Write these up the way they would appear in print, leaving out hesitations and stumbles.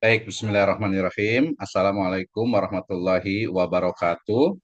Baik, Bismillahirrahmanirrahim. Assalamualaikum warahmatullahi wabarakatuh.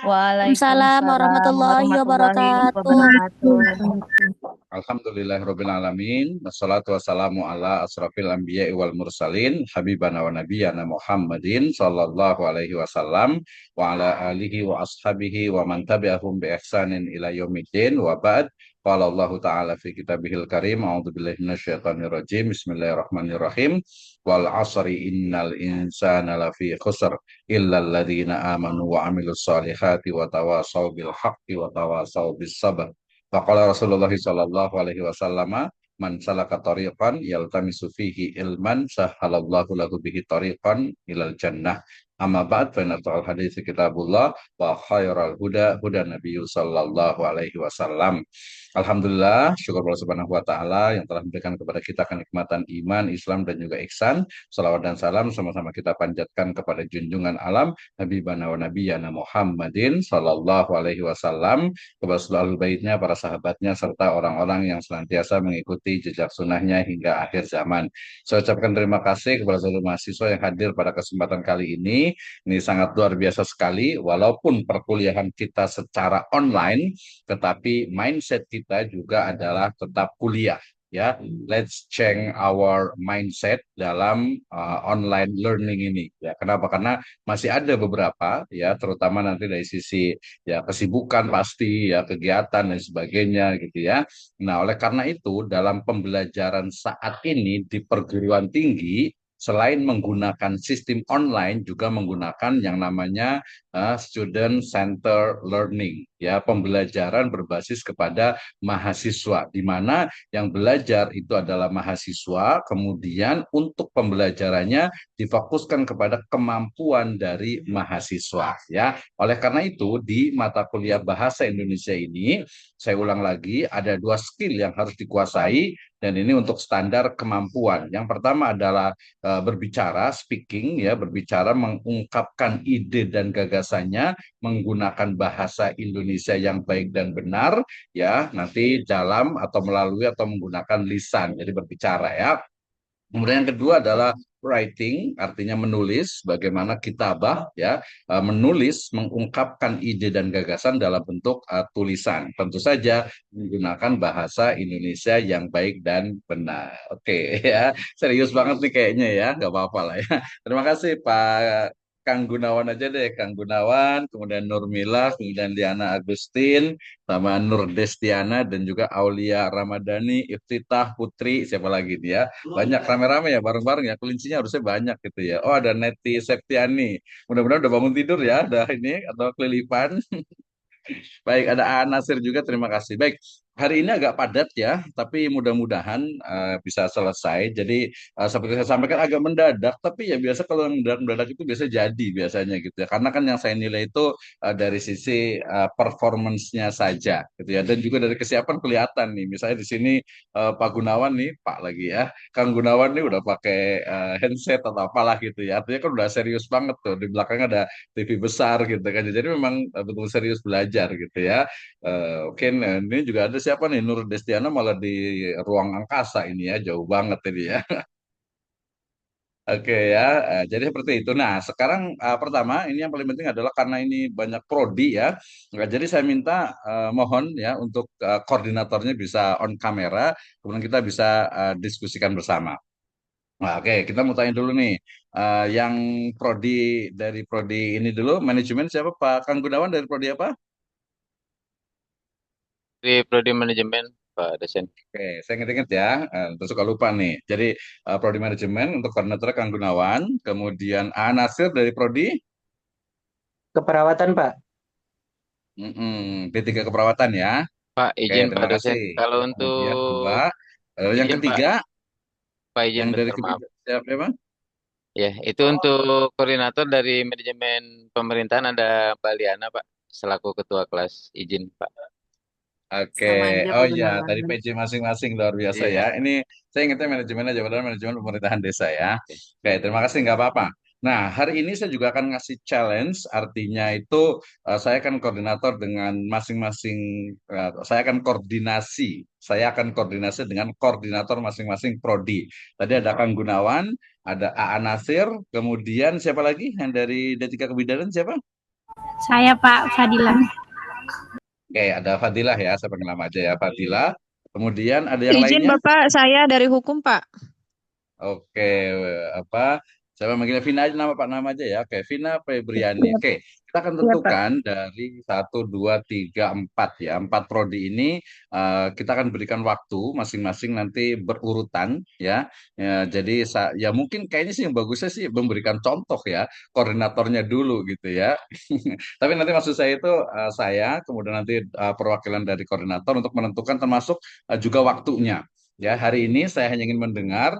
Waalaikumsalam Waalaikumsalam warahmatullahi warahmatullahi wabarakatuh. wabarakatuh. Alhamdulillahirrabbilalamin. Wassalatu wassalamu ala asrafil anbiya wal mursalin. Habibana wa nabiyana Muhammadin sallallahu alaihi wasallam. Wa ala alihi wa ashabihi wa man tabi'ahum bi ihsanin ila yaumiddin. Wa ba'd. Qala Allah Ta'ala fi kitabihil karim. A'udzu billahi minasyaitonir rajim. Bismillahirrahmanirrahim. Wal asri innal insana lafi khusr illa alladhina amanu wa amilus salihati wa tawasaw bil haqqi wa tawasaw bis sabr. Faqala Rasulullah sallallahu alaihi wasallam, man salaka tariqan yaltamisu fihi ilman sahhalallahu lahu bihi tariqan ilal jannah. Amma ba'd fa inna hadits kitabullah wa khairal huda huda Nabi sallallahu alaihi wasallam. Alhamdulillah, syukur Allah Subhanahu wa taala yang telah memberikan kepada kita kenikmatan iman, Islam dan juga ihsan. Salawat dan salam sama-sama kita panjatkan kepada junjungan alam Habibana wa Nabiyana Muhammadin sallallahu alaihi wasallam, kepada seluruh baitnya, para sahabatnya, serta orang-orang yang senantiasa mengikuti jejak sunnahnya hingga akhir zaman. Saya ucapkan terima kasih kepada seluruh mahasiswa yang hadir pada kesempatan kali ini. Ini sangat luar biasa sekali, walaupun perkuliahan kita secara online, tetapi mindset kita juga adalah tetap kuliah. Ya, let's change our mindset dalam online learning ini. Ya, kenapa? Karena masih ada beberapa, ya, terutama nanti dari sisi ya kesibukan pasti, ya kegiatan dan sebagainya gitu ya. Nah, oleh karena itu dalam pembelajaran saat ini di perguruan tinggi, selain menggunakan sistem online juga menggunakan yang namanya student center learning, ya pembelajaran berbasis kepada mahasiswa, di mana yang belajar itu adalah mahasiswa, kemudian untuk pembelajarannya difokuskan kepada kemampuan dari mahasiswa, ya. Oleh karena itu, di mata kuliah Bahasa Indonesia ini, saya ulang lagi, ada dua skill yang harus dikuasai, dan ini untuk standar kemampuan. Yang pertama adalah berbicara, speaking, ya, berbicara, mengungkapkan ide dan gagasannya menggunakan bahasa Indonesia yang baik dan benar, ya, nanti dalam atau melalui atau menggunakan lisan, jadi berbicara, ya. Kemudian yang kedua adalah writing, artinya menulis, bagaimana kitabah, ya, menulis, mengungkapkan ide dan gagasan dalam bentuk tulisan. Tentu saja menggunakan bahasa Indonesia yang baik dan benar. Oke, ya, serius banget nih kayaknya ya, nggak apa-apa lah ya. Terima kasih Pak Kang Gunawan aja deh, Kang Gunawan, kemudian Nurmila, kemudian Diana Agustin, sama Nur Destiana, dan juga Aulia Ramadhani, Iftitah Putri, siapa lagi dia? Banyak rame-rame ya, bareng-bareng ya, kelincinya harusnya banyak gitu ya. Oh, ada Neti Septiani, mudah-mudahan udah bangun tidur ya, ada ini atau kelilipan. Baik, ada A. Nasir juga, terima kasih. Baik, hari ini agak padat ya, tapi mudah-mudahan bisa selesai. Jadi, seperti saya sampaikan agak mendadak, tapi ya biasa kalau yang mendadak-mendadak itu biasa jadi biasanya gitu ya. Karena kan yang saya nilai itu dari sisi performance-nya saja gitu ya. Dan juga dari kesiapan kelihatan nih. Misalnya di sini Pak Gunawan nih, Pak lagi ya. Kang Gunawan nih udah pakai handset atau apalah gitu ya. Artinya kan udah serius banget tuh. Di belakangnya ada TV besar gitu kan. Jadi memang betul serius belajar gitu ya. Oke, nah, ini juga ada siapa nih, Nur Destiana malah di ruang angkasa ini ya, jauh banget ini ya. Oke ya, jadi seperti itu. Nah, sekarang pertama ini yang paling penting adalah karena ini banyak prodi ya. Nah, jadi saya minta mohon ya untuk koordinatornya bisa on kamera, kemudian kita bisa diskusikan bersama. Nah, oke, kita mau tanya dulu nih. Yang prodi, dari prodi ini dulu, manajemen siapa? Pak Kang Gunawan dari prodi apa? Di prodi manajemen Pak dosen. Oke, saya ingat-ingat ya, terus suka lupa nih. Jadi, prodi manajemen untuk koordinator Kang Gunawan, kemudian A. Nasir dari prodi Keperawatan, Pak. D3 keperawatan ya. Pak Oke, izin Pak terima dosen. kasih. Kalau Kemudian dua, untuk yang izin Pak, ketiga, Pak izin yang dari bentar maaf. ketiga siapa Bang? Ya, itu untuk koordinator dari manajemen pemerintahan ada Mbak Liana Pak, selaku ketua kelas. Izin Pak. Oke, Sama aja oh Pak iya, Gunawan. tadi PJ masing-masing luar biasa ya. Iya. Ini saya ingatnya manajemen aja, padahal manajemen pemerintahan desa ya. Oke, terima kasih, nggak apa-apa. Nah, hari ini saya juga akan ngasih challenge, artinya itu saya akan koordinator dengan masing-masing, saya akan koordinasi dengan koordinator masing-masing prodi. Tadi ada Kang Gunawan, ada AA Nasir, kemudian siapa lagi yang dari D3 Kebidanan siapa? Saya Pak Fadila. Oke, ada Fadilah ya, saya panggil nama aja ya, Fadilah. Kemudian ada yang Izin lainnya? Bapak, saya dari hukum Pak. Oke, apa? Saya memanggilnya Vina aja nama Pak nama aja ya. Oke, Vina Febriani. Iya, Oke, kita akan iya Pak. tentukan dari 1, 2, 3, 4 ya. 4 prodi ini kita akan berikan waktu masing-masing nanti berurutan ya. Ya, jadi ya mungkin kayaknya sih yang bagusnya sih memberikan contoh ya, koordinatornya dulu gitu ya. Tapi nanti maksud saya itu saya kemudian nanti perwakilan dari koordinator untuk menentukan termasuk juga waktunya. Ya, hari ini saya hanya ingin mendengar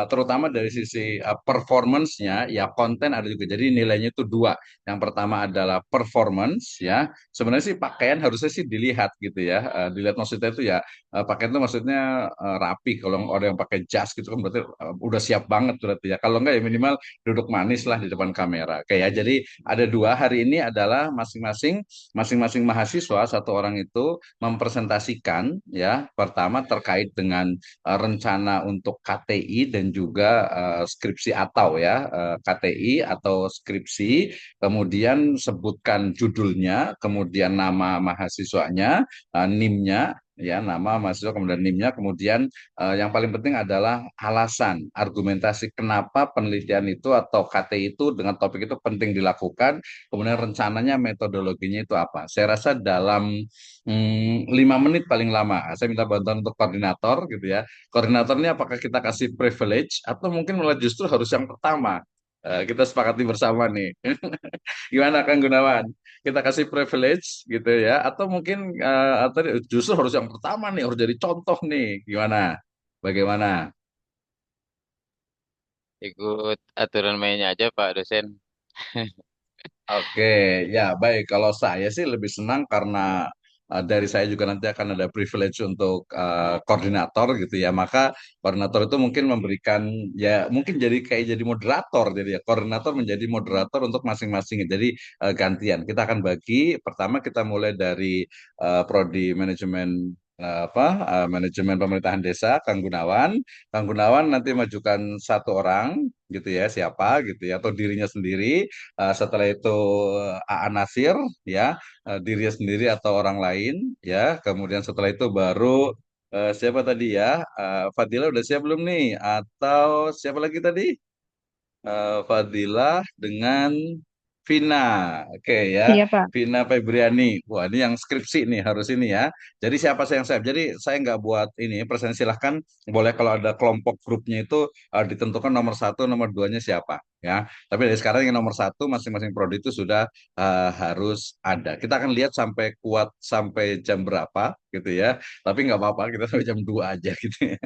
terutama dari sisi performance-nya, ya konten ada juga. Jadi nilainya itu dua. Yang pertama adalah performance, ya. Sebenarnya sih pakaian harusnya sih dilihat gitu ya. Dilihat maksudnya itu ya pakaian itu maksudnya rapi. Kalau orang yang pakai jas gitu kan berarti udah siap banget berarti ya. Kalau enggak ya minimal duduk manis lah di depan kamera. Oke ya. Jadi ada dua hari ini adalah masing-masing mahasiswa satu orang itu mempresentasikan ya pertama terkait dengan rencana untuk KTI dan juga skripsi atau ya KTI atau skripsi, kemudian sebutkan judulnya, kemudian nama mahasiswanya, NIM-nya, ya nama mahasiswa kemudian NIM-nya, kemudian yang paling penting adalah alasan, argumentasi kenapa penelitian itu atau KTI itu dengan topik itu penting dilakukan, kemudian rencananya metodologinya itu apa. Saya rasa dalam 5 menit paling lama. Saya minta bantuan untuk koordinator gitu ya. Koordinator ini apakah kita kasih privilege atau mungkin malah justru harus yang pertama? Kita sepakati bersama nih. Gimana Kang Gunawan? Kita kasih privilege gitu ya atau mungkin atau justru harus yang pertama nih, harus jadi contoh nih. Gimana? Bagaimana? Ikut aturan mainnya aja Pak dosen. Oke, ya baik. Kalau saya sih lebih senang karena dari saya juga nanti akan ada privilege untuk koordinator gitu ya. Maka koordinator itu mungkin memberikan ya mungkin jadi kayak jadi moderator jadi ya koordinator menjadi moderator untuk masing-masing. Jadi gantian. Kita akan bagi. Pertama kita mulai dari prodi manajemen manajemen pemerintahan desa Kang Gunawan. Kang Gunawan nanti majukan satu orang gitu ya siapa gitu ya atau dirinya sendiri. Setelah itu AA Nasir ya dirinya sendiri atau orang lain ya kemudian setelah itu baru siapa tadi ya Fadila udah siap belum nih atau siapa lagi tadi Fadilah dengan Vina. Oke ya, Iya Pak. Vina Febriani. Wah, ini yang skripsi nih harus ini ya. Jadi siapa saya yang siap? Jadi saya nggak buat ini, present silahkan. Boleh kalau ada kelompok grupnya itu ditentukan nomor satu, nomor duanya siapa ya. Tapi dari sekarang yang nomor satu masing-masing prodi itu sudah harus ada. Kita akan lihat sampai kuat sampai jam berapa gitu ya. Tapi nggak apa-apa, kita sampai jam 2 aja gitu ya.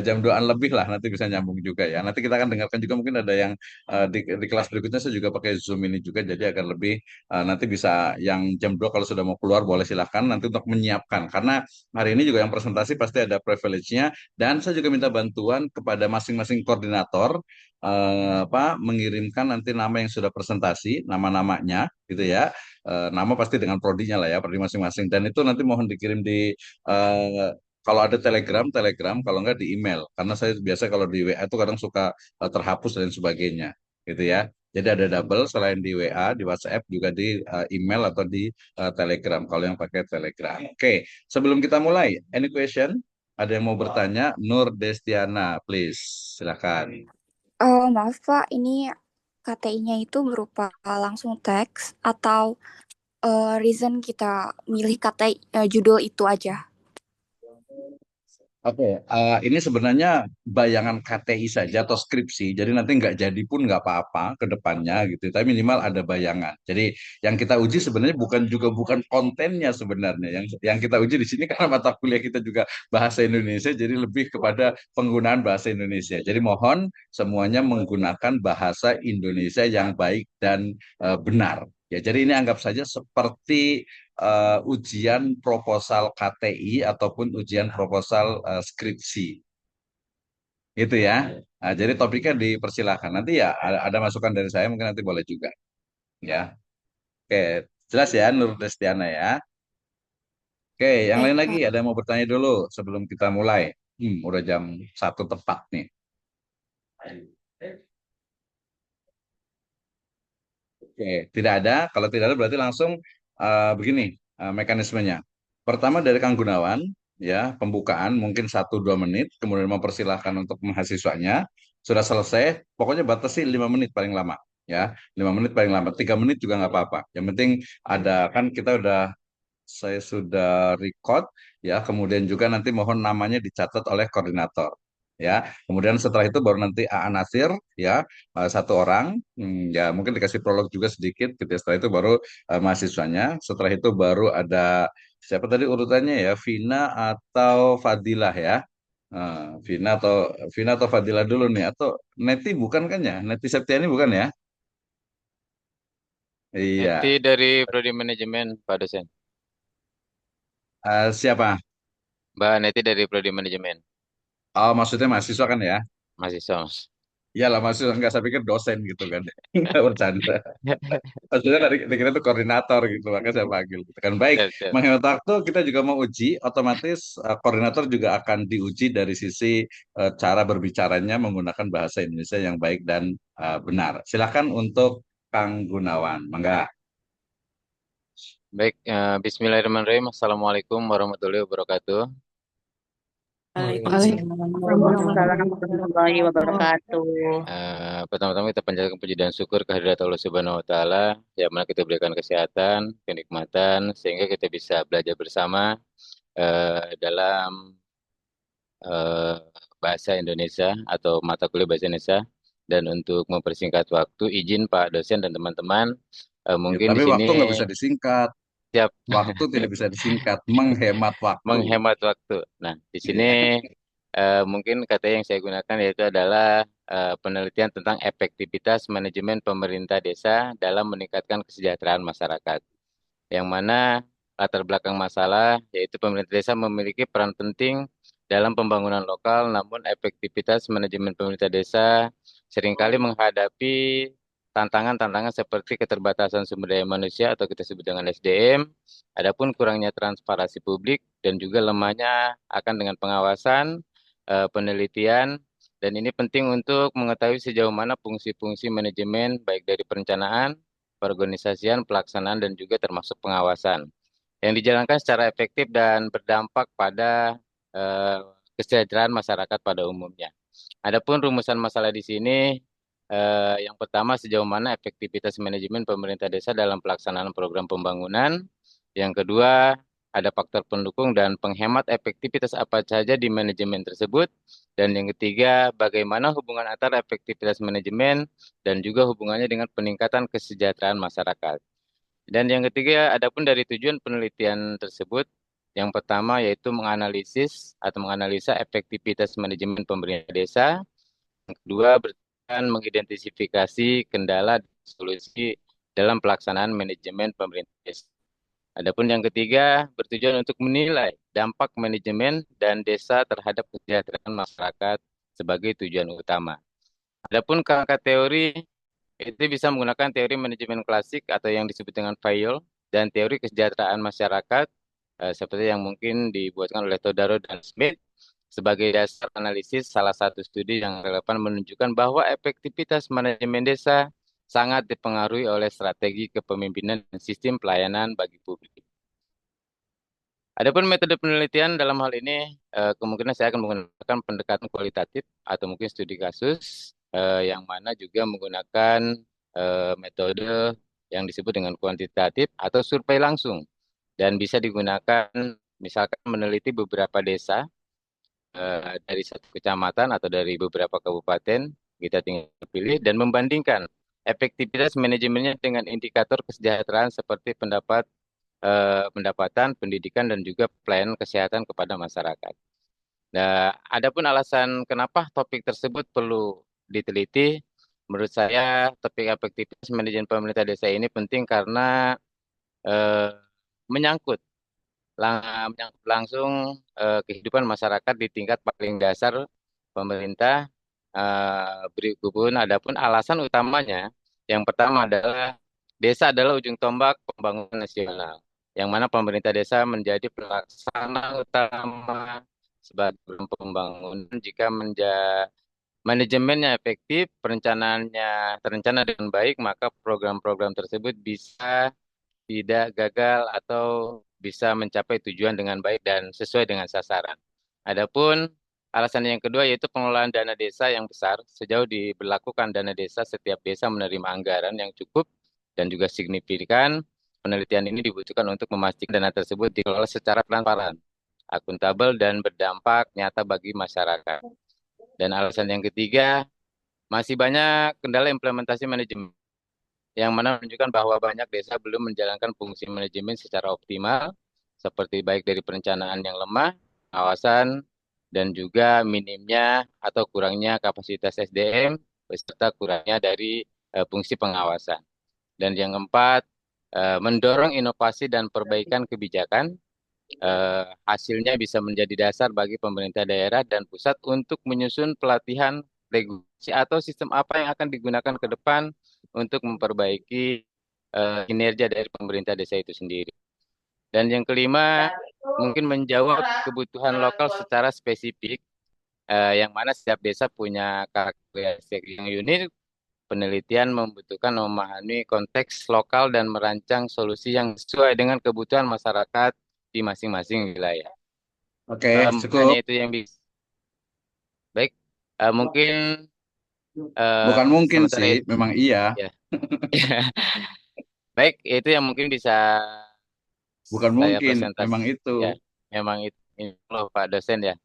Jam 2-an lebih lah nanti bisa nyambung juga ya. Nanti kita akan dengarkan juga mungkin ada yang di kelas berikutnya saya juga pakai Zoom ini juga jadi agar lebih nanti bisa yang jam 2 kalau sudah mau keluar boleh silahkan nanti untuk menyiapkan karena hari ini juga yang presentasi pasti ada privilege-nya dan saya juga minta bantuan kepada masing-masing koordinator mengirimkan nanti nama yang sudah presentasi, nama-namanya gitu ya. Nama pasti dengan prodinya lah ya, prodi masing-masing dan itu nanti mohon dikirim di eh, kalau ada Telegram, Telegram, kalau nggak di email. Karena saya biasa kalau di WA itu kadang suka terhapus dan sebagainya, gitu ya. Jadi ada double selain di WA, di WhatsApp juga di email atau di Telegram. Kalau yang pakai Telegram. Oke, sebelum kita mulai, any question? Ada yang mau bertanya? Nur Destiana, please, silakan. Oh, maaf Pak, ini KTI-nya itu berupa langsung teks atau reason kita milih KTI judul itu aja? Oke, ini sebenarnya bayangan KTI saja atau skripsi, jadi nanti nggak jadi pun nggak apa-apa ke depannya gitu. Tapi minimal ada bayangan. Jadi yang kita uji sebenarnya bukan kontennya sebenarnya. Yang kita uji di sini karena mata kuliah kita juga bahasa Indonesia, jadi lebih kepada penggunaan bahasa Indonesia. Jadi mohon semuanya menggunakan bahasa Indonesia yang baik dan benar. Ya, jadi ini anggap saja seperti ujian proposal KTI ataupun ujian proposal skripsi. gitu ya. Nah, jadi topiknya dipersilahkan. Nanti ya ada masukan dari saya mungkin nanti boleh juga ya. Oke, jelas ya Nur Destiana ya. Oke, yang Baik, lain lagi Pak. ada yang mau bertanya dulu sebelum kita mulai. Udah jam 1 tepat nih. Oke, tidak ada. Kalau tidak ada berarti langsung begini mekanismenya. Pertama dari Kang Gunawan, ya pembukaan mungkin 1-2 menit, kemudian mempersilahkan untuk mahasiswanya. Sudah selesai, pokoknya batasi 5 menit paling lama. Ya, 5 menit paling lama. 3 menit juga nggak apa-apa. Yang penting ada kan kita saya sudah record ya, kemudian juga nanti mohon namanya dicatat oleh koordinator ya. Kemudian setelah itu baru nanti AA Nasir ya, 1 orang. Ya mungkin dikasih prolog juga sedikit gitu ya. Setelah itu baru mahasiswanya. Setelah itu baru ada siapa tadi urutannya ya, Vina atau Fadilah ya. Vina atau Fadilah dulu nih, atau Neti bukan kan ya? Neti Septiani bukan ya? Nanti Iya. dari Prodi Manajemen, Pak dosen. Siapa? Mbak Neti dari Prodi Manajemen. Oh, maksudnya mahasiswa kan ya? Mahasiswa, Mas. Iyalah mahasiswa, nggak saya pikir dosen gitu kan. Nggak bercanda. Maksudnya dikira itu koordinator gitu, makanya saya panggil gitu kan. Baik, Siap, siap. menghemat waktu kita juga mau uji, otomatis koordinator juga akan diuji dari sisi cara berbicaranya menggunakan bahasa Indonesia yang baik dan benar. Silakan untuk Kang Gunawan, mangga. Baik, Bismillahirrahmanirrahim. Assalamualaikum warahmatullahi wabarakatuh. Waalaikumsalam warahmatullahi wabarakatuh. Pertama-tama kita panjatkan puji dan syukur kehadirat Allah Subhanahu wa taala yang mana kita berikan kesehatan, kenikmatan sehingga kita bisa belajar bersama dalam eh, bahasa Indonesia atau mata kuliah bahasa Indonesia. Dan untuk mempersingkat waktu, izin Pak dosen dan teman-teman, Ya, mungkin di tapi sini waktu nggak bisa disingkat. siap Waktu tidak bisa disingkat, menghemat waktu. menghemat waktu. Nah, di sini Iya. mungkin kata yang saya gunakan yaitu adalah penelitian tentang efektivitas manajemen pemerintah desa dalam meningkatkan kesejahteraan masyarakat. Yang mana latar belakang masalah yaitu pemerintah desa memiliki peran penting dalam pembangunan lokal, namun efektivitas manajemen pemerintah desa seringkali menghadapi tantangan-tantangan seperti keterbatasan sumber daya manusia atau kita sebut dengan SDM, adapun kurangnya transparansi publik dan juga lemahnya akan dengan pengawasan, penelitian, dan ini penting untuk mengetahui sejauh mana fungsi-fungsi manajemen baik dari perencanaan, perorganisasian, pelaksanaan, dan juga termasuk pengawasan yang dijalankan secara efektif dan berdampak pada eh, kesejahteraan masyarakat pada umumnya. Adapun rumusan masalah di sini, yang pertama sejauh mana efektivitas manajemen pemerintah desa dalam pelaksanaan program pembangunan. Yang kedua, ada faktor pendukung dan penghemat efektivitas apa saja di manajemen tersebut. Dan yang ketiga, bagaimana hubungan antara efektivitas manajemen dan juga hubungannya dengan peningkatan kesejahteraan masyarakat. Dan yang ketiga, adapun dari tujuan penelitian tersebut, yang pertama yaitu menganalisis atau menganalisa efektivitas manajemen pemerintah desa. Yang kedua, bertujuan mengidentifikasi kendala dan solusi dalam pelaksanaan manajemen pemerintah desa. Adapun yang ketiga, bertujuan untuk menilai dampak manajemen dan desa terhadap kesejahteraan masyarakat sebagai tujuan utama. Adapun kerangka teori itu bisa menggunakan teori manajemen klasik atau yang disebut dengan Fayol dan teori kesejahteraan masyarakat seperti yang mungkin dibuatkan oleh Todaro dan Smith sebagai dasar analisis salah satu studi yang relevan menunjukkan bahwa efektivitas manajemen desa sangat dipengaruhi oleh strategi kepemimpinan dan sistem pelayanan bagi publik. Adapun metode penelitian dalam hal ini kemungkinan saya akan menggunakan pendekatan kualitatif atau mungkin studi kasus yang mana juga menggunakan metode yang disebut dengan kuantitatif atau survei langsung dan bisa digunakan misalkan meneliti beberapa desa dari satu kecamatan atau dari beberapa kabupaten kita tinggal pilih dan membandingkan efektivitas manajemennya dengan indikator kesejahteraan seperti pendapatan, pendidikan, dan juga pelayanan kesehatan kepada masyarakat. Nah, adapun alasan kenapa topik tersebut perlu diteliti, menurut saya topik efektivitas manajemen pemerintah desa ini penting karena eh, menyangkut, menyangkut langsung kehidupan masyarakat di tingkat paling dasar pemerintah berikut. Adapun alasan utamanya, yang pertama adalah desa adalah ujung tombak pembangunan nasional, yang mana pemerintah desa menjadi pelaksana utama sebagai pembangunan. Jika manajemennya efektif, perencanaannya terencana dengan baik, maka program-program tersebut bisa tidak gagal atau bisa mencapai tujuan dengan baik dan sesuai dengan sasaran. Adapun alasan yang kedua yaitu pengelolaan dana desa yang besar. Sejauh diberlakukan dana desa, setiap desa menerima anggaran yang cukup dan juga signifikan. Penelitian ini dibutuhkan untuk memastikan dana tersebut dikelola secara transparan, akuntabel, dan berdampak nyata bagi masyarakat. Dan alasan yang ketiga, masih banyak kendala implementasi manajemen, yang mana menunjukkan bahwa banyak desa belum menjalankan fungsi manajemen secara optimal, seperti baik dari perencanaan yang lemah, pengawasan, dan juga minimnya atau kurangnya kapasitas SDM, beserta kurangnya dari fungsi pengawasan. Dan yang keempat, mendorong inovasi dan perbaikan kebijakan. Hasilnya bisa menjadi dasar bagi pemerintah daerah dan pusat untuk menyusun pelatihan, regulasi, atau sistem apa yang akan digunakan ke depan untuk memperbaiki kinerja dari pemerintah desa itu sendiri. Dan yang kelima, mungkin menjawab kebutuhan lokal secara spesifik, yang mana setiap desa punya karakteristik yang unik. Penelitian membutuhkan memahami konteks lokal dan merancang solusi yang sesuai dengan kebutuhan masyarakat di masing-masing wilayah. Oke, Hanya cukup. itu yang bisa. Baik, mungkin Bukan mungkin sementara sih, itu memang iya. ya. Baik, itu yang mungkin bisa Bukan saya mungkin, presentasi. memang itu. Ya, memang itu. Ini loh Pak dosen ya.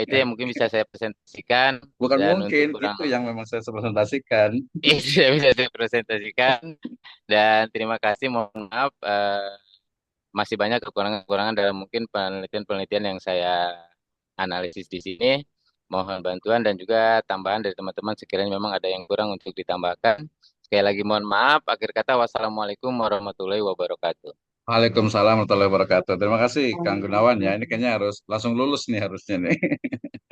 Itu yang mungkin bisa saya presentasikan, Bukan dan untuk mungkin, kurang itu yang memang saya presentasikan. itu yang bisa saya presentasikan. Dan terima kasih, mohon maaf masih banyak kekurangan-kekurangan dalam mungkin penelitian-penelitian yang saya analisis di sini. Mohon bantuan dan juga tambahan dari teman-teman sekiranya memang ada yang kurang untuk ditambahkan. Sekali lagi mohon maaf. Akhir kata, wassalamualaikum warahmatullahi wabarakatuh. Waalaikumsalam warahmatullahi wabarakatuh. Terima kasih Kang Gunawan ya. Ini kayaknya harus langsung lulus nih harusnya nih.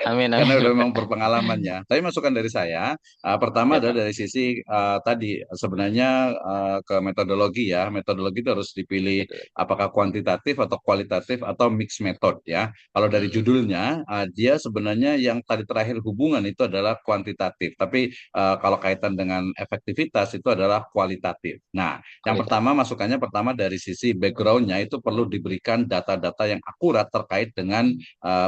Amin, Karena amin. udah memang berpengalamannya. Tapi masukan dari saya, pertama Ya, adalah Pak. dari sisi tadi sebenarnya ke metodologi ya. Metodologi itu harus dipilih Betul. apakah kuantitatif atau kualitatif atau mix method ya. Kalau dari judulnya, dia sebenarnya yang tadi terakhir hubungan itu adalah kuantitatif. Tapi kalau kaitan dengan efektivitas itu adalah kualitatif. Nah, yang Kualitas. pertama masukannya pertama dari sisi backgroundnya itu perlu diberikan data-data yang akurat terkait dengan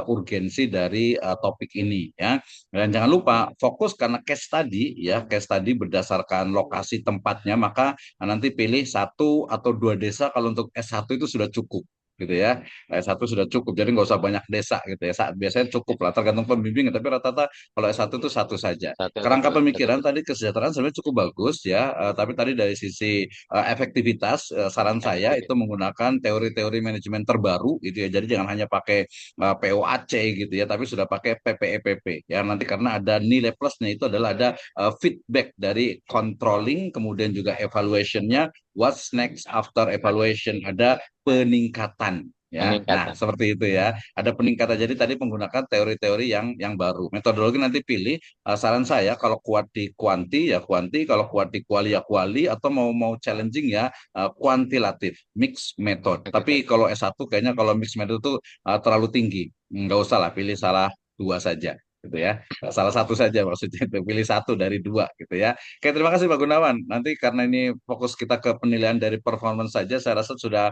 urgensi dari topik ini ya. Dan jangan lupa fokus karena case study ya, case study berdasarkan lokasi tempatnya, maka nanti pilih satu atau dua desa kalau untuk S1 itu sudah cukup gitu ya. S1 sudah cukup, jadi nggak usah banyak desa gitu ya. Biasanya cukup lah, tergantung pembimbing, tapi rata-rata kalau S1 itu satu saja. Satu atau Kerangka dua. Betul, pemikiran betul. tadi kesejahteraan sebenarnya cukup bagus ya, tapi tadi dari sisi efektivitas, saran saya itu Efektivitas. menggunakan teori-teori manajemen terbaru gitu ya. Jadi jangan hanya pakai POAC gitu ya, tapi sudah pakai PPEPP ya. Nanti karena ada nilai plusnya itu adalah ada feedback dari controlling, kemudian juga evaluationnya, what's next after evaluation, ada peningkatan ya. Nah, Peningkatan. seperti itu ya. Ada peningkatan. Jadi tadi menggunakan teori-teori yang baru. Metodologi nanti pilih. Saran saya kalau kuat di kuanti ya kuanti, kalau kuat di kuali ya kuali, atau mau challenging ya kuantitatif, mix method. Tapi kalau S1 kayaknya kalau mix method itu terlalu tinggi. Nggak usah lah, pilih salah dua saja gitu ya. Salah satu saja maksudnya itu, pilih satu dari dua gitu ya. Oke, terima kasih Pak Gunawan. Nanti karena ini fokus kita ke penilaian dari performance saja, saya rasa sudah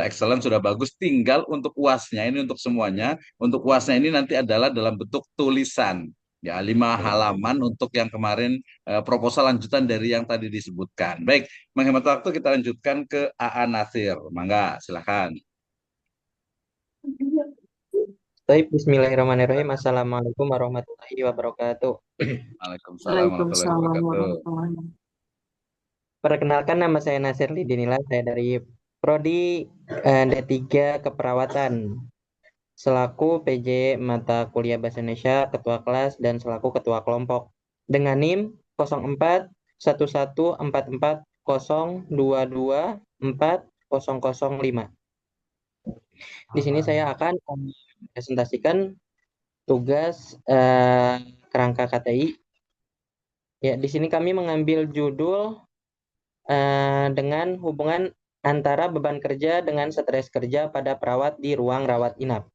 excellent, sudah bagus. Tinggal untuk UASnya ini untuk semuanya. Untuk UASnya ini nanti adalah dalam bentuk tulisan. Ya, 5 halaman untuk yang kemarin proposal lanjutan dari yang tadi disebutkan. Baik, menghemat waktu kita lanjutkan ke AA Nasir. Mangga, silakan. Baik, Bismillahirrahmanirrahim. Assalamualaikum warahmatullahi wabarakatuh. Waalaikumsalam warahmatullahi wabarakatuh. Perkenalkan, nama saya Nasir Lidinila, saya dari Prodi D3 Keperawatan, selaku PJ Mata Kuliah Bahasa Indonesia, Ketua Kelas, dan selaku Ketua Kelompok. Dengan NIM 04 1144 022 4005. Di sini saya akan presentasikan tugas kerangka KTI. Ya, di sini kami mengambil judul dengan hubungan antara beban kerja dengan stres kerja pada perawat di ruang rawat inap.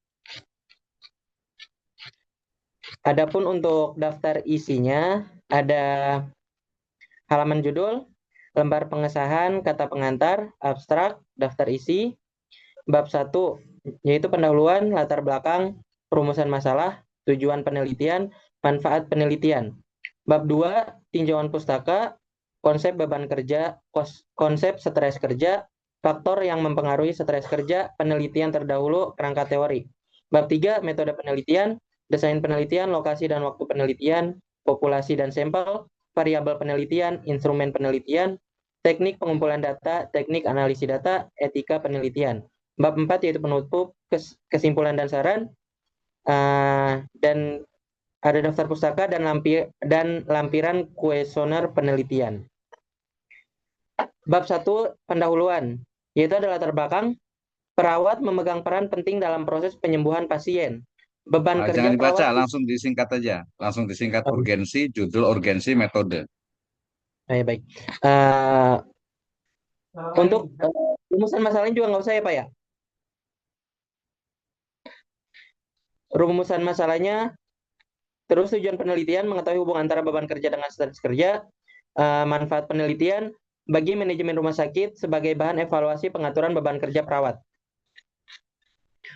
Adapun untuk daftar isinya ada halaman judul, lembar pengesahan, kata pengantar, abstrak, daftar isi, bab 1 yaitu pendahuluan, latar belakang, perumusan masalah, tujuan penelitian, manfaat penelitian. Bab 2 tinjauan pustaka, konsep beban kerja, konsep stres kerja, faktor yang mempengaruhi stres kerja, penelitian terdahulu, kerangka teori. Bab 3 metode penelitian, desain penelitian, lokasi dan waktu penelitian, populasi dan sampel, variabel penelitian, instrumen penelitian, teknik pengumpulan data, teknik analisis data, etika penelitian. Bab 4 yaitu penutup, kesimpulan dan saran, dan ada daftar pustaka dan lampiran kuesioner penelitian. Bab 1 pendahuluan, yaitu adalah latar belakang. Perawat memegang peran penting dalam proses penyembuhan pasien. Beban kerja Jangan dibaca, perawat. langsung disingkat aja. Langsung disingkat urgensi, judul urgensi, metode. Baik. Untuk rumusan masalahnya juga nggak usah ya Pak ya? Rumusan masalahnya, terus tujuan penelitian, mengetahui hubungan antara beban kerja dengan stres kerja, manfaat penelitian, bagi manajemen rumah sakit sebagai bahan evaluasi pengaturan beban kerja perawat.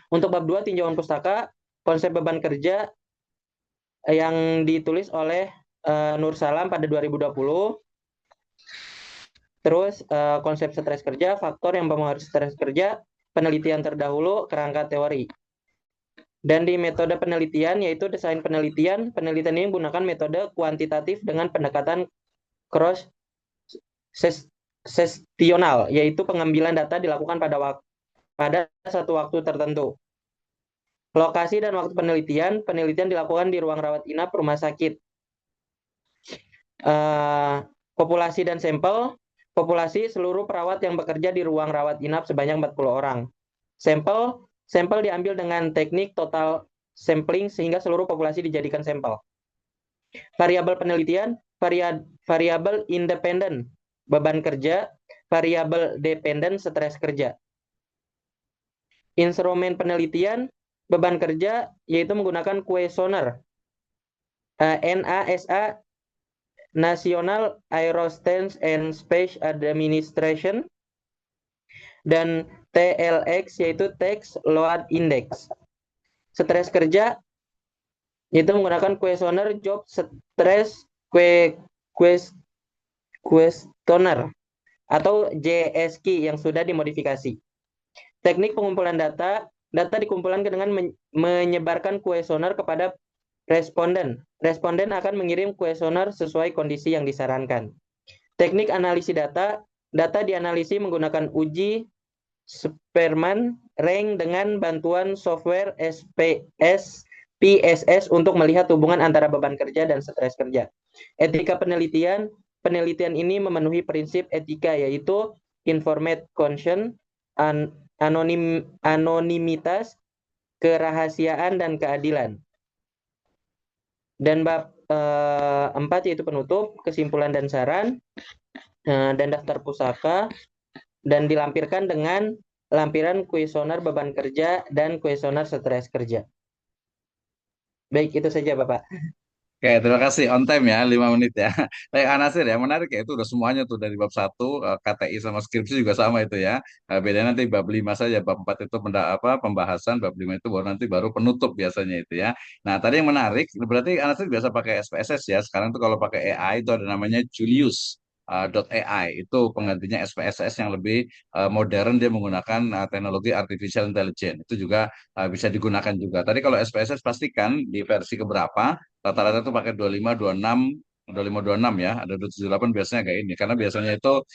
Untuk bab 2 tinjauan pustaka, konsep beban kerja yang ditulis oleh Nur Salam pada 2020. Terus konsep stres kerja, faktor yang mempengaruhi stres kerja, penelitian terdahulu, kerangka teori. Dan di metode penelitian, yaitu desain penelitian, penelitian ini menggunakan metode kuantitatif dengan pendekatan cross-seksional, yaitu pengambilan data dilakukan pada satu waktu tertentu. Lokasi dan waktu penelitian dilakukan di ruang rawat inap rumah sakit. Populasi dan sampel, populasi seluruh perawat yang bekerja di ruang rawat inap sebanyak 40 orang. Sampel diambil dengan teknik total sampling sehingga seluruh populasi dijadikan sampel. Variabel penelitian, variabel independen, beban kerja, variabel dependen, stres kerja. Instrumen penelitian, beban kerja, yaitu menggunakan kuesioner. NASA, National Aerospace and Space Administration, dan TLX, yaitu Task Load Index. Stres kerja, yaitu menggunakan kuesioner Job Stress Questionnaire atau JSQ yang sudah dimodifikasi. Teknik pengumpulan data dikumpulkan dengan menyebarkan kuesioner kepada responden. Responden akan mengirim kuesioner sesuai kondisi yang disarankan. Teknik analisis data dianalisis menggunakan uji Spearman rank dengan bantuan software PSS untuk melihat hubungan antara beban kerja dan stres kerja. Etika penelitian ini memenuhi prinsip etika, yaitu informed consent, anonimitas, kerahasiaan, dan keadilan. Dan bab 4 yaitu penutup, kesimpulan dan saran, dan daftar pusaka, dan dilampirkan dengan lampiran kuesioner beban kerja dan kuesioner stres kerja. Baik, itu saja Bapak. Oke, terima kasih. On time ya, 5 menit ya. Baik, Anasir ya, menarik ya. Itu udah semuanya tuh dari bab 1, KTI sama skripsi juga sama itu ya. Bedanya nanti bab 5 saja, bab 4 itu pembahasan, bab 5 itu baru penutup biasanya itu ya. Nah, tadi yang menarik, berarti Anasir biasa pakai SPSS ya. Sekarang tuh kalau pakai AI itu ada namanya Julius. .ai itu penggantinya SPSS yang lebih modern, dia menggunakan teknologi artificial intelligence, itu juga bisa digunakan juga. Tadi kalau SPSS pastikan di versi keberapa, rata-rata tuh pakai 25, 26 ya, ada 278 biasanya kayak ini, karena biasanya itu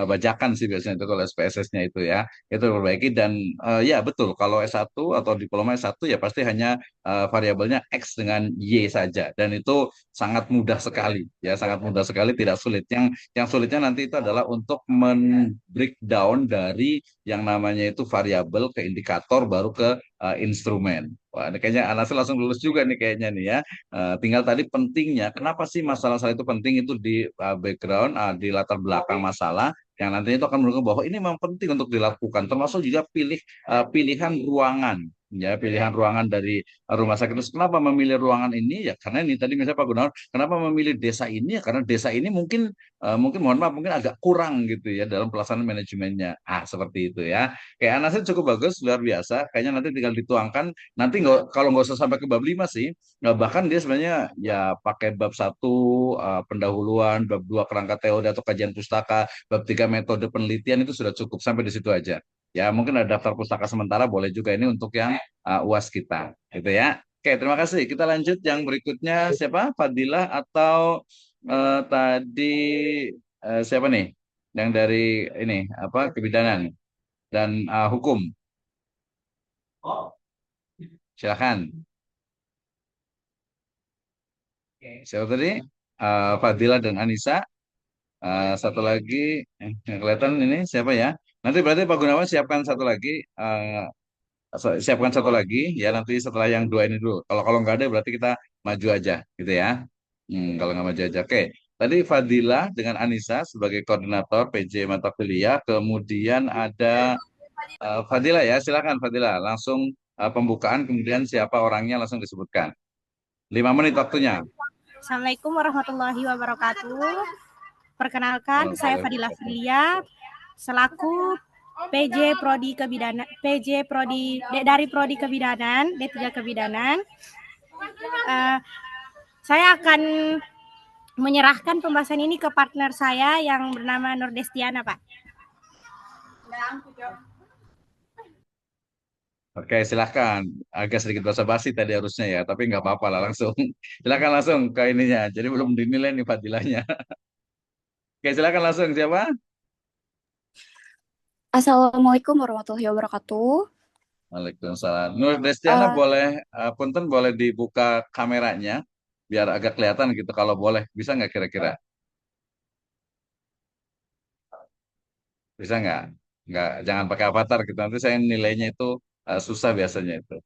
bajakan sih biasanya itu kalau SPSS-nya itu ya, itu diperbaiki. Dan ya betul, kalau S1 atau diploma S1 ya pasti hanya variabelnya X dengan Y saja, dan itu sangat mudah sekali ya, sangat mudah sekali, tidak sulit. Yang sulitnya nanti itu adalah untuk breakdown dari yang namanya itu variabel ke indikator baru ke instrumen. Wah, ini kayaknya Anasir langsung lulus juga nih kayaknya nih ya. Tinggal tadi pentingnya, kenapa sih masalah-masalah itu penting itu di background, di latar belakang masalah yang nantinya itu akan menunjukkan bahwa ini memang penting untuk dilakukan, termasuk juga pilihan ruangan. Ya, pilihan ruangan dari rumah sakit itu. Kenapa memilih ruangan ini? Ya karena ini tadi misalnya Pak Gunawan, kenapa memilih desa ini? Ya karena desa ini mungkin mohon maaf mungkin agak kurang gitu ya dalam pelaksanaan manajemennya. Seperti itu ya. Kayak Anasir cukup bagus, luar biasa. Kayaknya nanti tinggal dituangkan. Nanti nggak, kalau nggak usah sampai ke bab 5 sih. Nggak, bahkan dia sebenarnya ya pakai bab satu pendahuluan, bab 2 kerangka teori atau kajian pustaka, bab 3 metode penelitian itu sudah cukup sampai di situ aja. Ya mungkin ada daftar pustaka sementara boleh juga ini untuk yang UAS kita, gitu ya. Oke, terima kasih. Kita lanjut yang berikutnya siapa? Fadilah atau tadi siapa nih? Yang dari ini apa kebidanan dan hukum. Silakan. Siapa tadi? Fadila dan Anissa. Satu lagi yang kelihatan ini siapa ya? Nanti berarti Pak Gunawan siapkan satu lagi. Siapkan satu lagi ya nanti setelah yang dua ini dulu. Kalau kalau nggak ada berarti kita maju aja gitu ya. Kalau nggak maju aja. Oke. Tadi Fadila dengan Anissa sebagai koordinator PJ mata kuliah. Kemudian ada Fadila ya. Silakan Fadila. Langsung pembukaan kemudian siapa orangnya langsung disebutkan. 5 menit waktunya. Assalamualaikum warahmatullahi wabarakatuh. Perkenalkan, saya Fadila Filia selaku PJ Prodi Kebidanan, dari Prodi Kebidanan, D3 Kebidanan. Saya akan menyerahkan pembahasan ini ke partner saya yang bernama Nur Destiana, Pak. Oke, silahkan. Agak sedikit basa-basi tadi harusnya ya, tapi nggak apa-apa lah langsung. Silahkan langsung ke ininya. Jadi belum dinilai nih Fadilahnya. Oke, silahkan langsung. Siapa? Assalamualaikum warahmatullahi wabarakatuh. Waalaikumsalam. Nur Destiana boleh, punten boleh dibuka kameranya biar agak kelihatan gitu. Kalau boleh, bisa nggak kira-kira? Bisa nggak? Nggak, jangan pakai avatar gitu. Nanti saya nilainya itu susah biasanya itu.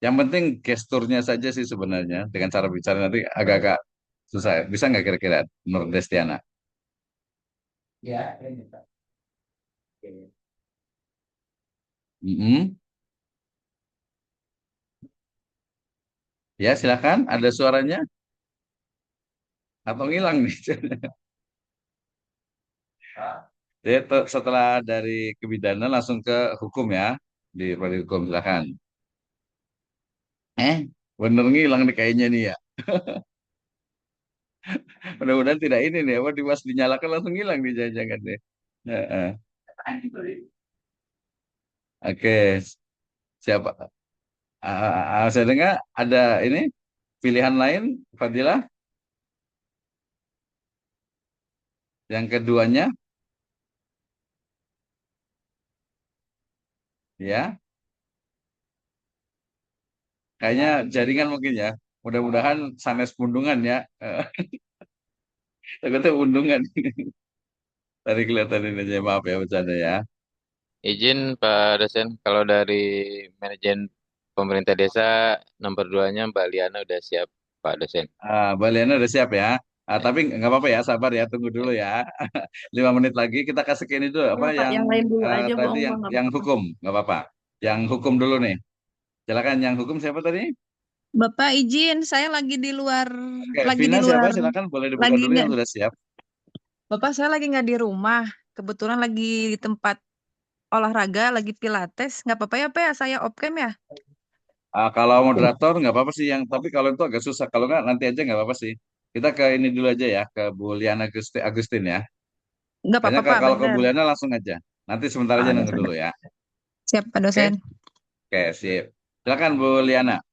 Yang penting gesturnya saja sih sebenarnya. Dengan cara bicara nanti agak-agak susah. Bisa nggak kira-kira Nur Destiana? Ya, ini Pak. Mm-mm. Ya, silakan. Ada suaranya atau ngilang nih? Jadi setelah dari kebidanan langsung ke hukum ya. Di prodi hukum silakan. Bener ngilang nih kayaknya nih ya. Mudah-mudahan tidak ini nih. Apa di pas dinyalakan langsung ngilang nih jangan-jangan nih. Heeh. Oke, siapa? Saya dengar ada ini pilihan lain, Fadilah. Yang keduanya, ya, kayaknya jaringan mungkin ya. Mudah-mudahan sanes pundungan ya. Takutnya pundungan. Tadi kelihatan ini aja, maaf ya bercanda ya. Izin Pak dosen, kalau dari manajemen pemerintah desa nomor 2-nya Mbak Liana udah siap Pak dosen. Mbak Liana udah siap ya. Ya. Tapi nggak apa-apa ya, sabar ya, tunggu dulu ya. 5 menit lagi kita kasih ke ini dulu apa Pak, yang lain dulu aja, tadi bohong, yang Bang. Nggak yang apa-apa. hukum nggak apa-apa. Yang hukum dulu nih. Silakan yang hukum siapa tadi? Bapak izin, saya lagi di luar, Oke, Vina siapa? Silakan boleh dibuka lagi dulu yang nggak, sudah siap. Bapak saya lagi nggak di rumah, kebetulan lagi di tempat olahraga, lagi pilates, nggak apa-apa ya Pak ya, saya off-cam ya? Kalau moderator nggak apa-apa sih yang tapi kalau itu agak susah. Kalau nggak nanti aja nggak apa-apa sih. Kita ke ini dulu aja ya ke Bu Liana Agustin ya. Nggak Kayaknya apa-apa Pak, kalau ke bener. Bu Liana langsung aja. Nanti sebentar aja Oh, ya nunggu sudah. dulu ya. Siap Pak Oke, dosen. oke sip. Silakan Bu Liana.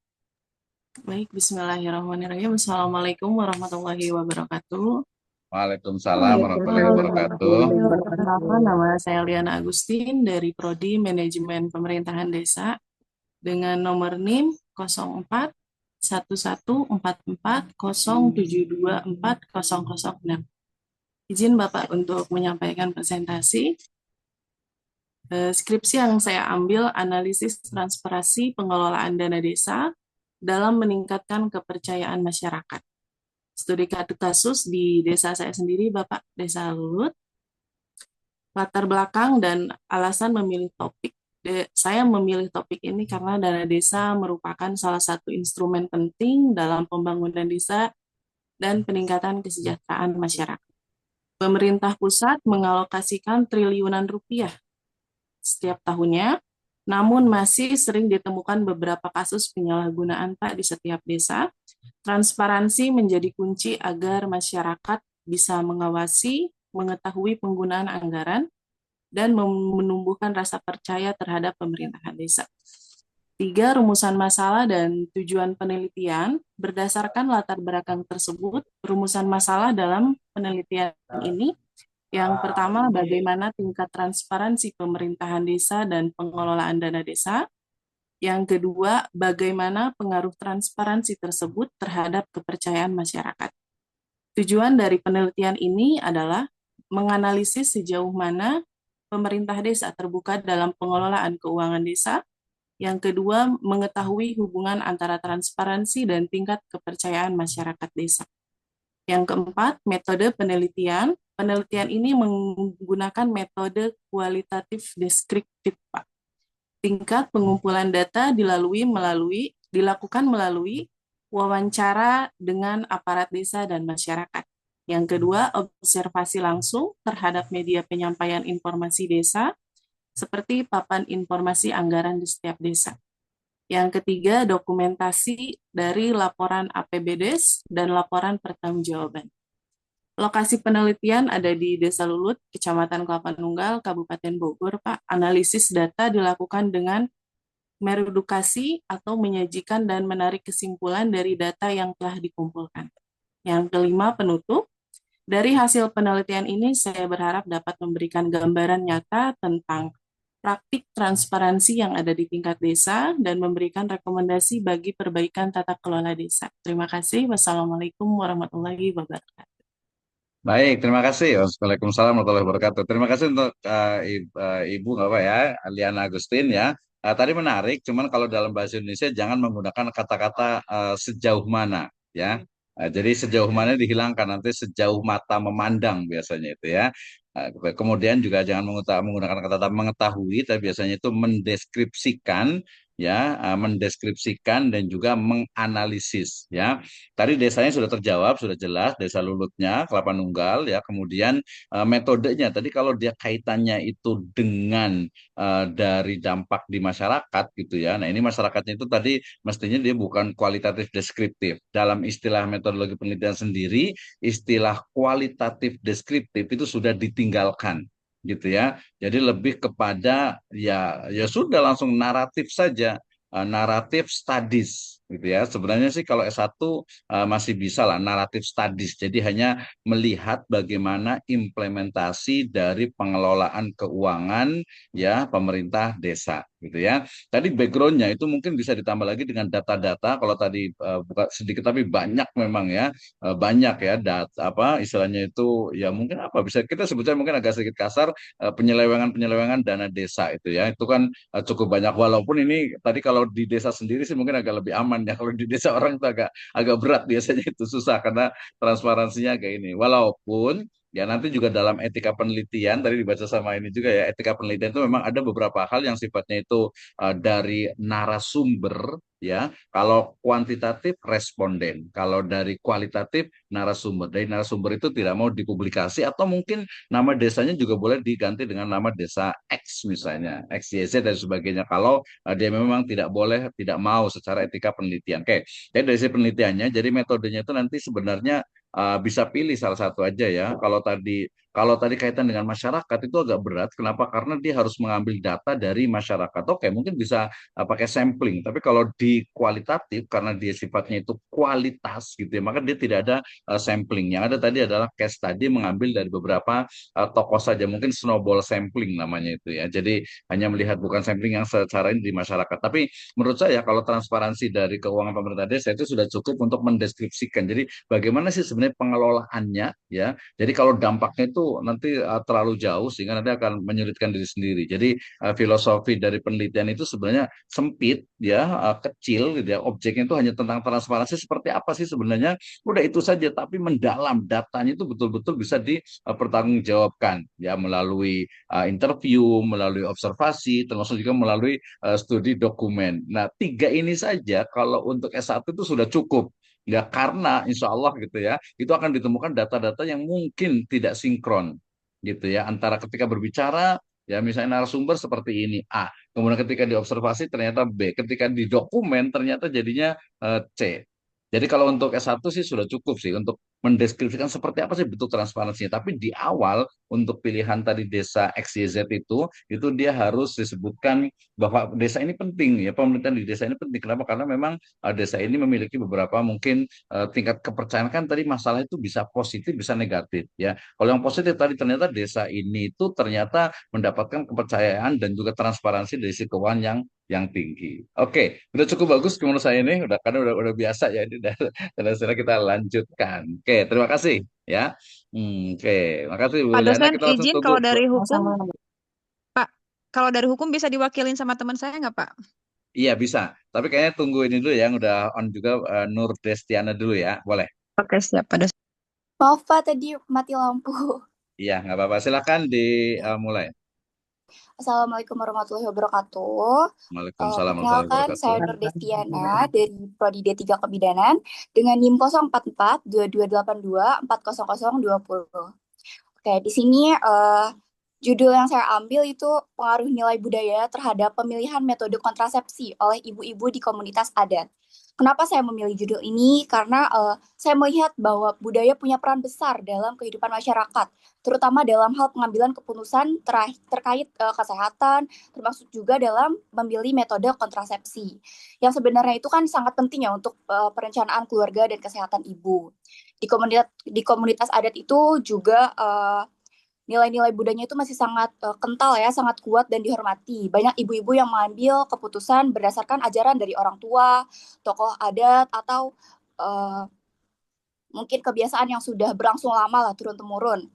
Baik, bismillahirrahmanirrahim. Assalamualaikum warahmatullahi wabarakatuh. Waalaikumsalam warahmatullahi wabarakatuh. Perkenalkan, nama saya Liana Agustin dari Prodi Manajemen Pemerintahan Desa dengan nomor NIM 04 1144 0724 006. Izin Bapak untuk menyampaikan presentasi. Skripsi yang saya ambil analisis transparansi pengelolaan dana desa dalam meningkatkan kepercayaan masyarakat. Studi kasus di desa saya sendiri, Bapak, Desa Lulut. Latar belakang dan alasan memilih topik. Saya memilih topik ini karena dana desa merupakan salah satu instrumen penting dalam pembangunan desa dan peningkatan kesejahteraan masyarakat. Pemerintah pusat mengalokasikan triliunan rupiah setiap tahunnya, namun masih sering ditemukan beberapa kasus penyalahgunaan Pak di setiap desa. Transparansi menjadi kunci agar masyarakat bisa mengawasi, mengetahui penggunaan anggaran, dan menumbuhkan rasa percaya terhadap pemerintahan desa. 3. Rumusan masalah dan tujuan penelitian. Berdasarkan latar belakang tersebut, rumusan masalah dalam penelitian ini yang pertama, bagaimana tingkat transparansi pemerintahan desa dan pengelolaan dana desa. Yang kedua, bagaimana pengaruh transparansi tersebut terhadap kepercayaan masyarakat. Tujuan dari penelitian ini adalah menganalisis sejauh mana pemerintah desa terbuka dalam pengelolaan keuangan desa. Yang kedua, mengetahui hubungan antara transparansi dan tingkat kepercayaan masyarakat desa. Yang keempat, metode penelitian. Penelitian ini menggunakan metode kualitatif deskriptif, Pak. Tingkat pengumpulan data dilakukan melalui wawancara dengan aparat desa dan masyarakat. Yang kedua, observasi langsung terhadap media penyampaian informasi desa, seperti papan informasi anggaran di setiap desa. Yang ketiga, dokumentasi dari laporan APBDes dan laporan pertanggungjawaban. Lokasi penelitian ada di Desa Lulut, Kecamatan Kelapa Nunggal, Kabupaten Bogor, Pak. Analisis data dilakukan dengan meredukasi atau menyajikan dan menarik kesimpulan dari data yang telah dikumpulkan. Yang kelima, penutup. Dari hasil penelitian ini, saya berharap dapat memberikan gambaran nyata tentang praktik transparansi yang ada di tingkat desa dan memberikan rekomendasi bagi perbaikan tata kelola desa. Terima kasih. Wassalamualaikum warahmatullahi wabarakatuh. Baik, terima kasih. Waalaikumsalam warahmatullahi wabarakatuh. Terima kasih untuk Ibu apa ya, Liana Agustin ya. Tadi menarik, cuman kalau dalam bahasa Indonesia jangan menggunakan kata-kata sejauh mana ya. Jadi sejauh mana dihilangkan, nanti sejauh mata memandang biasanya itu ya. Kemudian juga jangan menggunakan kata-kata mengetahui, tapi biasanya itu mendeskripsikan ya, mendeskripsikan dan juga menganalisis ya. Tadi desanya sudah terjawab, sudah jelas, desa Lulutnya, Kelapa Nunggal ya. Kemudian metodenya tadi kalau dia kaitannya itu dengan dari dampak di masyarakat gitu ya. Nah, ini masyarakatnya itu tadi mestinya dia bukan kualitatif deskriptif. Dalam istilah metodologi penelitian sendiri, istilah kualitatif deskriptif itu sudah ditinggalkan gitu ya. Jadi lebih kepada ya sudah langsung naratif saja, naratif studies gitu ya. Sebenarnya sih kalau S1 masih bisa lah naratif studies. Jadi hanya melihat bagaimana implementasi dari pengelolaan keuangan ya pemerintah desa gitu ya. Tadi backgroundnya itu mungkin bisa ditambah lagi dengan data-data. Kalau tadi bukan sedikit tapi banyak memang ya, banyak ya data apa istilahnya itu ya mungkin apa bisa kita sebutnya mungkin agak sedikit kasar, penyelewengan dana desa itu ya. Itu kan cukup banyak walaupun ini tadi kalau di desa sendiri sih mungkin agak lebih aman ya. Kalau di desa orang itu agak agak berat biasanya itu susah karena transparansinya kayak ini. Walaupun ya nanti juga dalam etika penelitian tadi dibaca sama ini juga ya etika penelitian itu memang ada beberapa hal yang sifatnya itu dari narasumber ya. Kalau kuantitatif responden, kalau dari kualitatif narasumber. Dari narasumber itu tidak mau dipublikasi atau mungkin nama desanya juga boleh diganti dengan nama desa X misalnya, XYZ dan sebagainya. Kalau dia memang tidak boleh, tidak mau secara etika penelitian. Oke, jadi dari sisi penelitiannya, jadi metodenya itu nanti sebenarnya bisa pilih salah satu aja ya. Kalau tadi kaitan dengan masyarakat itu agak berat. Kenapa? Karena dia harus mengambil data dari masyarakat. Oke, mungkin bisa pakai sampling. Tapi kalau di kualitatif karena dia sifatnya itu kualitas gitu ya, maka dia tidak ada sampling. Yang ada tadi adalah case study mengambil dari beberapa tokoh saja. Mungkin snowball sampling namanya itu ya. Jadi hanya melihat bukan sampling yang secara ini di masyarakat. Tapi menurut saya kalau transparansi dari keuangan pemerintah desa itu sudah cukup untuk mendeskripsikan. Jadi bagaimana sih sebenarnya pengelolaannya ya. Jadi kalau dampaknya itu itu nanti terlalu jauh sehingga nanti akan menyulitkan diri sendiri. Jadi filosofi dari penelitian itu sebenarnya sempit ya, kecil gitu ya. Objeknya itu hanya tentang transparansi seperti apa sih sebenarnya. Udah itu saja, tapi mendalam datanya itu betul-betul bisa dipertanggungjawabkan ya melalui interview, melalui observasi, termasuk juga melalui studi dokumen. Nah, tiga ini saja kalau untuk S1 itu sudah cukup. Ya, karena insya Allah gitu ya, itu akan ditemukan data-data yang mungkin tidak sinkron gitu ya, antara ketika berbicara, ya misalnya narasumber seperti ini A, kemudian ketika diobservasi ternyata B, ketika di dokumen ternyata jadinya C. Jadi kalau untuk S1 sih sudah cukup sih untuk mendeskripsikan seperti apa sih bentuk transparansinya. Tapi di awal untuk pilihan tadi desa XYZ itu dia harus disebutkan bahwa desa ini penting ya, pemerintahan di desa ini penting. Kenapa? Karena memang desa ini memiliki beberapa mungkin tingkat kepercayaan, kan tadi masalah itu bisa positif bisa negatif ya. Kalau yang positif tadi ternyata desa ini itu ternyata mendapatkan kepercayaan dan juga transparansi dari sisi keuangan yang tinggi. Oke, udah cukup bagus menurut saya ini, udah karena udah biasa ya ini, dan sekarang kita lanjutkan. Oke, terima kasih ya. Oke, makasih Bu Pak Liana, dosen, kita langsung izin tunggu. Pak, kalau dari hukum bisa diwakilin sama teman saya nggak, Pak? Iya bisa, tapi kayaknya tunggu ini dulu ya, yang udah on juga Nur Destiana dulu ya, boleh? Oke, siap, Pak dosen. Maaf Pak, tadi mati lampu. Iya, nggak apa-apa. Silakan dimulai. Assalamualaikum warahmatullahi wabarakatuh. Waalaikumsalam warahmatullahi Perkenalkan, wabarakatuh. saya Nur Destiana dari Prodi D3 Kebidanan dengan NIM 044 2282 40020. Oke, di sini judul yang saya ambil itu pengaruh nilai budaya terhadap pemilihan metode kontrasepsi oleh ibu-ibu di komunitas adat. Kenapa saya memilih judul ini? Karena saya melihat bahwa budaya punya peran besar dalam kehidupan masyarakat, terutama dalam hal pengambilan keputusan terkait kesehatan, termasuk juga dalam memilih metode kontrasepsi. Yang sebenarnya itu kan sangat penting ya untuk perencanaan keluarga dan kesehatan ibu. Di komunitas adat itu juga nilai-nilai budayanya itu masih sangat kental ya, sangat kuat dan dihormati. Banyak ibu-ibu yang mengambil keputusan berdasarkan ajaran dari orang tua, tokoh adat, atau mungkin kebiasaan yang sudah berlangsung lama lah turun-temurun.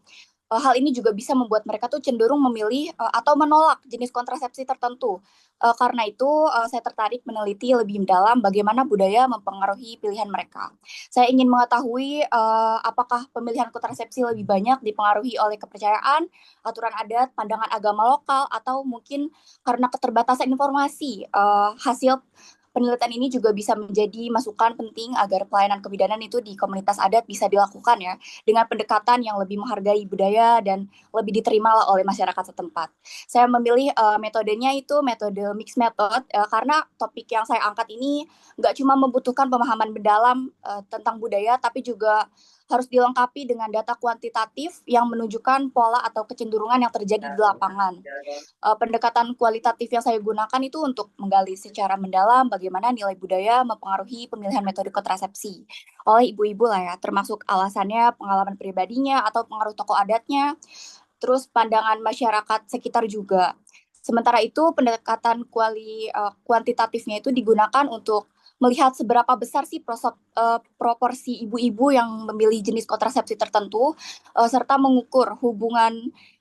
Hal ini juga bisa membuat mereka tuh cenderung memilih atau menolak jenis kontrasepsi tertentu. Karena itu saya tertarik meneliti lebih dalam bagaimana budaya mempengaruhi pilihan mereka. Saya ingin mengetahui apakah pemilihan kontrasepsi lebih banyak dipengaruhi oleh kepercayaan, aturan adat, pandangan agama lokal, atau mungkin karena keterbatasan informasi. Hasil penelitian ini juga bisa menjadi masukan penting agar pelayanan kebidanan itu di komunitas adat bisa dilakukan ya, dengan pendekatan yang lebih menghargai budaya dan lebih diterima oleh masyarakat setempat. Saya memilih metodenya itu metode mixed method karena topik yang saya angkat ini nggak cuma membutuhkan pemahaman mendalam tentang budaya, tapi juga harus dilengkapi dengan data kuantitatif yang menunjukkan pola atau kecenderungan yang terjadi di lapangan. Pendekatan kualitatif yang saya gunakan itu untuk menggali secara mendalam bagaimana nilai budaya mempengaruhi pemilihan metode kontrasepsi oleh ibu-ibu lah ya, termasuk alasannya, pengalaman pribadinya, atau pengaruh tokoh adatnya, terus pandangan masyarakat sekitar juga. Sementara itu, pendekatan kuantitatifnya itu digunakan untuk melihat seberapa besar sih proporsi ibu-ibu yang memilih jenis kontrasepsi tertentu, serta mengukur hubungan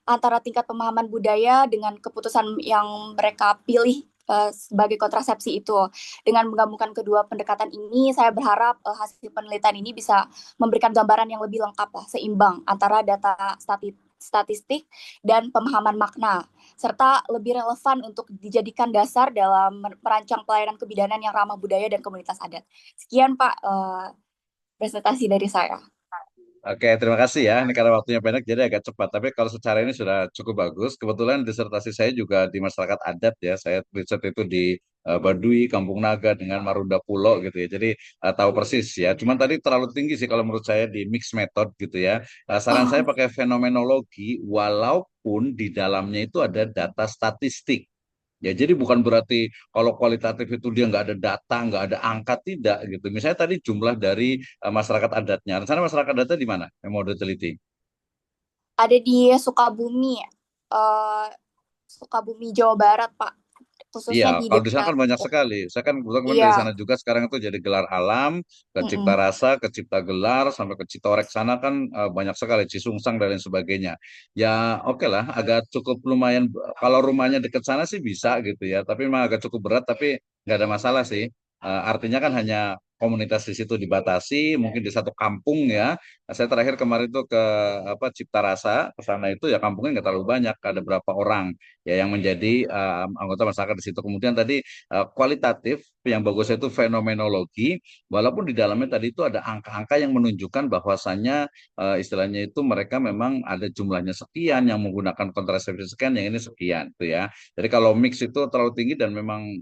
antara tingkat pemahaman budaya dengan keputusan yang mereka pilih sebagai kontrasepsi itu. Dengan menggabungkan kedua pendekatan ini, saya berharap hasil penelitian ini bisa memberikan gambaran yang lebih lengkap lah, seimbang antara data statistik dan pemahaman makna, serta lebih relevan untuk dijadikan dasar dalam merancang pelayanan kebidanan yang ramah budaya dan komunitas adat. Sekian Pak presentasi dari saya. Oke, terima kasih ya. Ini karena waktunya pendek jadi agak cepat. Tapi kalau secara ini sudah cukup bagus. Kebetulan disertasi saya juga di masyarakat adat ya. Saya riset itu di Baduy, Kampung Naga dengan Marunda Pulo gitu ya. Jadi tahu persis ya. Cuman tadi terlalu tinggi sih kalau menurut saya di mix method gitu ya. Saran saya pakai fenomenologi walaupun di dalamnya itu ada data statistik. Ya, jadi bukan berarti kalau kualitatif itu dia nggak ada data, nggak ada angka, tidak gitu. Misalnya tadi jumlah dari masyarakat adatnya. Rencana masyarakat adatnya di mana yang mau diteliti? Ada di Sukabumi, Sukabumi Jawa Barat Pak. khususnya Iya, di kalau di desa. sana kan banyak sekali. Saya kan kebetulan kemarin Iya, dari sana juga. Sekarang itu jadi gelar alam, ke Cipta mm-mm. Rasa, ke Cipta Gelar, sampai ke Citorek sana kan banyak sekali. Cisungsang dan lain sebagainya. Ya oke lah, agak cukup lumayan. Kalau rumahnya dekat sana sih bisa gitu ya. Tapi memang agak cukup berat, tapi nggak ada masalah sih. Artinya kan hanya komunitas di situ dibatasi, mungkin di satu kampung ya. Saya terakhir kemarin itu ke apa Cipta Rasa, ke sana itu ya kampungnya nggak terlalu banyak, ada berapa orang ya yang menjadi anggota masyarakat di situ. Kemudian tadi kualitatif yang bagusnya itu fenomenologi, walaupun di dalamnya tadi itu ada angka-angka yang menunjukkan bahwasannya istilahnya itu mereka memang ada jumlahnya sekian yang menggunakan kontrasepsi sekian, yang ini sekian gitu ya. Jadi kalau mix itu terlalu tinggi dan memang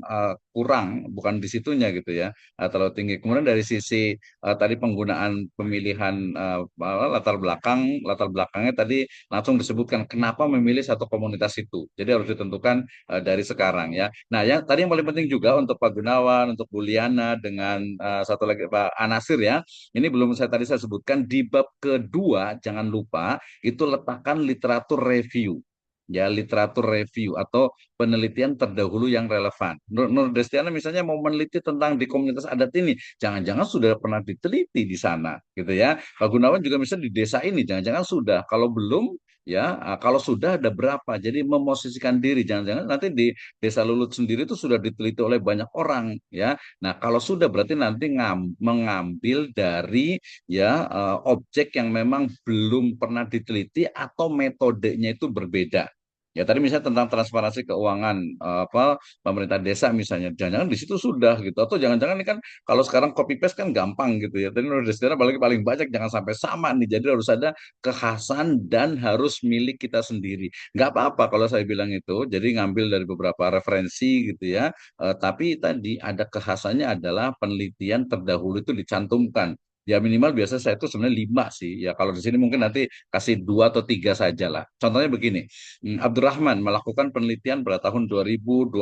kurang, bukan di situnya gitu ya, terlalu tinggi. Kemudian dari sisi tadi penggunaan pemilihan latar belakangnya tadi langsung disebutkan kenapa memilih satu komunitas itu. Jadi harus ditentukan dari sekarang ya. Nah, yang paling penting juga untuk Pak Gunawan, untuk Bu Liana dengan satu lagi Pak Anasir ya. Ini belum saya sebutkan di bab kedua, jangan lupa itu letakkan literatur review. Ya, literatur review atau penelitian terdahulu yang relevan. Nur Destiana misalnya mau meneliti tentang di komunitas adat ini, jangan-jangan sudah pernah diteliti di sana, gitu ya. Pak Gunawan juga misalnya di desa ini, jangan-jangan sudah. Kalau belum, ya, kalau sudah ada berapa. Jadi memosisikan diri, jangan-jangan nanti di Desa Lulut sendiri itu sudah diteliti oleh banyak orang, ya. Nah, kalau sudah berarti nanti mengambil dari ya objek yang memang belum pernah diteliti atau metodenya itu berbeda. Ya tadi misalnya tentang transparansi keuangan apa pemerintah desa misalnya, jangan-jangan di situ sudah gitu, atau jangan-jangan ini kan kalau sekarang copy paste kan gampang gitu ya. Tadi menurut Destina paling banyak jangan sampai sama nih, jadi harus ada kekhasan dan harus milik kita sendiri. Nggak apa-apa kalau saya bilang itu, jadi ngambil dari beberapa referensi gitu ya. Tapi tadi ada kekhasannya adalah penelitian terdahulu itu dicantumkan. Ya minimal biasa saya itu sebenarnya 5 sih. Ya kalau di sini mungkin nanti kasih 2 atau 3 saja lah. Contohnya begini, Abdurrahman melakukan penelitian pada tahun 2024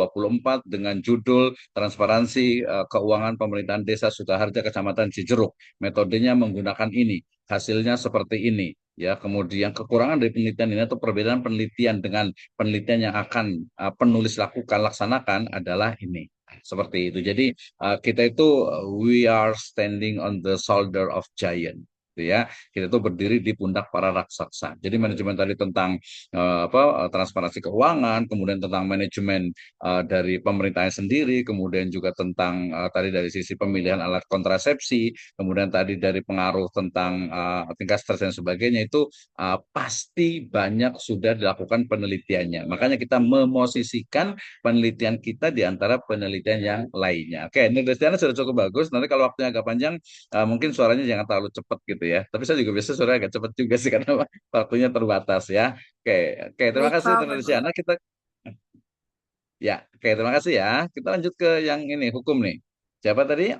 dengan judul Transparansi Keuangan Pemerintahan Desa Sukaharja Kecamatan Cijeruk. Metodenya menggunakan ini, hasilnya seperti ini. Ya, kemudian kekurangan dari penelitian ini atau perbedaan penelitian dengan penelitian yang akan penulis laksanakan adalah ini. Seperti itu. Jadi kita itu we are standing on the shoulder of giant. Gitu ya, kita itu berdiri di pundak para raksasa. Jadi manajemen tadi tentang transparansi keuangan, kemudian tentang manajemen dari pemerintahnya sendiri, kemudian juga tentang tadi dari sisi pemilihan alat kontrasepsi, kemudian tadi dari pengaruh tentang tingkat stres dan sebagainya itu pasti banyak sudah dilakukan penelitiannya. Makanya kita memosisikan penelitian kita di antara penelitian yang lainnya. Oke, ini Destiana sudah cukup bagus. Nanti kalau waktunya agak panjang, mungkin suaranya jangan terlalu cepat gitu ya. Tapi saya juga biasa suara agak cepat juga sih karena waktunya terbatas ya. Oke, oke, terima Baik, kasih Pak. Dr. Destiana. Kita ya, oke, terima kasih ya. Kita lanjut ke yang ini hukum nih. Siapa tadi?